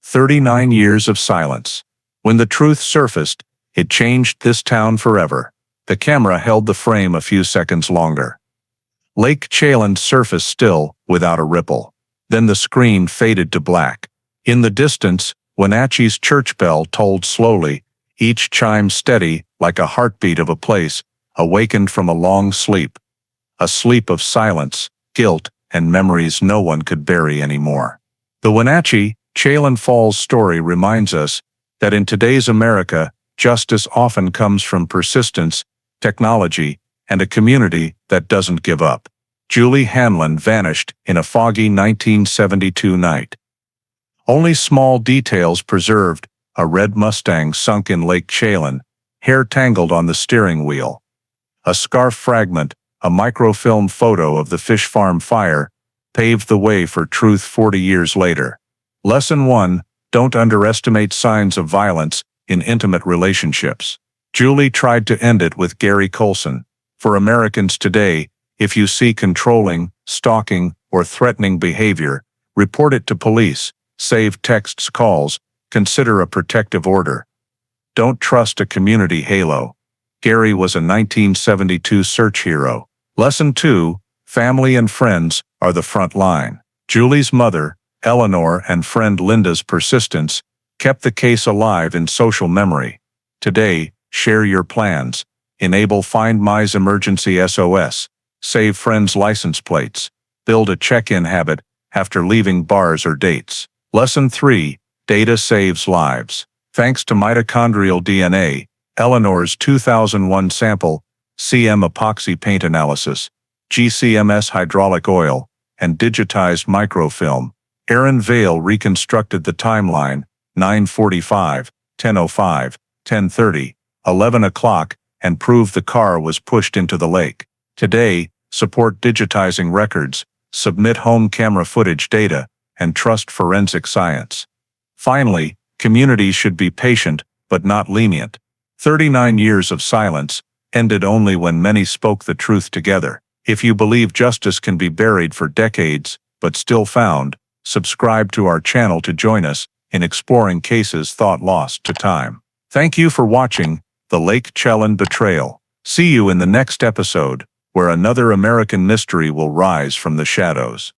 39 years of silence. When the truth surfaced, It changed this town forever. The camera held the frame a few seconds longer. Lake Chelan's surface still, without a ripple. Then the screen faded to black. In the distance, Wenatchee's church bell tolled slowly, each chime steady like a heartbeat of a place awakened from a long sleep. A sleep of silence, guilt, and memories no one could bury anymore. The Wenatchee, Chelan Falls story reminds us that in today's America, justice often comes from persistence, technology, and a community that doesn't give up. Julie Hanlon vanished in a foggy 1972 night. Only small details preserved: a red Mustang sunk in Lake Chelan, hair tangled on the steering wheel. A scarf fragment, a microfilm photo of the fish farm fire, paved the way for truth 40 years later. Lesson 1: don't underestimate signs of violence in intimate relationships. Julie tried to end it with Gary Coulson. For Americans today, if you see controlling, stalking, or threatening behavior, report it to police, save texts, calls, consider a protective order. Don't trust a community halo. Gary was a 1972 search hero. Lesson 2: family and friends are the front line. Julie's mother, Eleanor, and friend Linda's persistence kept the case alive in social memory. Today, share your plans. Enable Find My's emergency SOS. Save friends' license plates. Build a check-in habit after leaving bars or dates. Lesson 3: data saves lives. Thanks to mitochondrial DNA, Eleanor's 2001 sample, CM epoxy paint analysis, GCMS hydraulic oil, and digitized microfilm, Aaron Vale reconstructed the timeline: 9:45, 10:05, 10:30, 11 o'clock, and proved the car was pushed into the lake. Today, support digitizing records, submit home camera footage data, and trust forensic science. Finally, communities should be patient, but not lenient. 39 years of silence ended only when many spoke the truth together. If you believe justice can be buried for decades, but still found, subscribe to our channel to join us in exploring cases thought lost to time. Thank you for watching The Lake Chelan Betrayal. See you in the next episode, where another American mystery will rise from the shadows.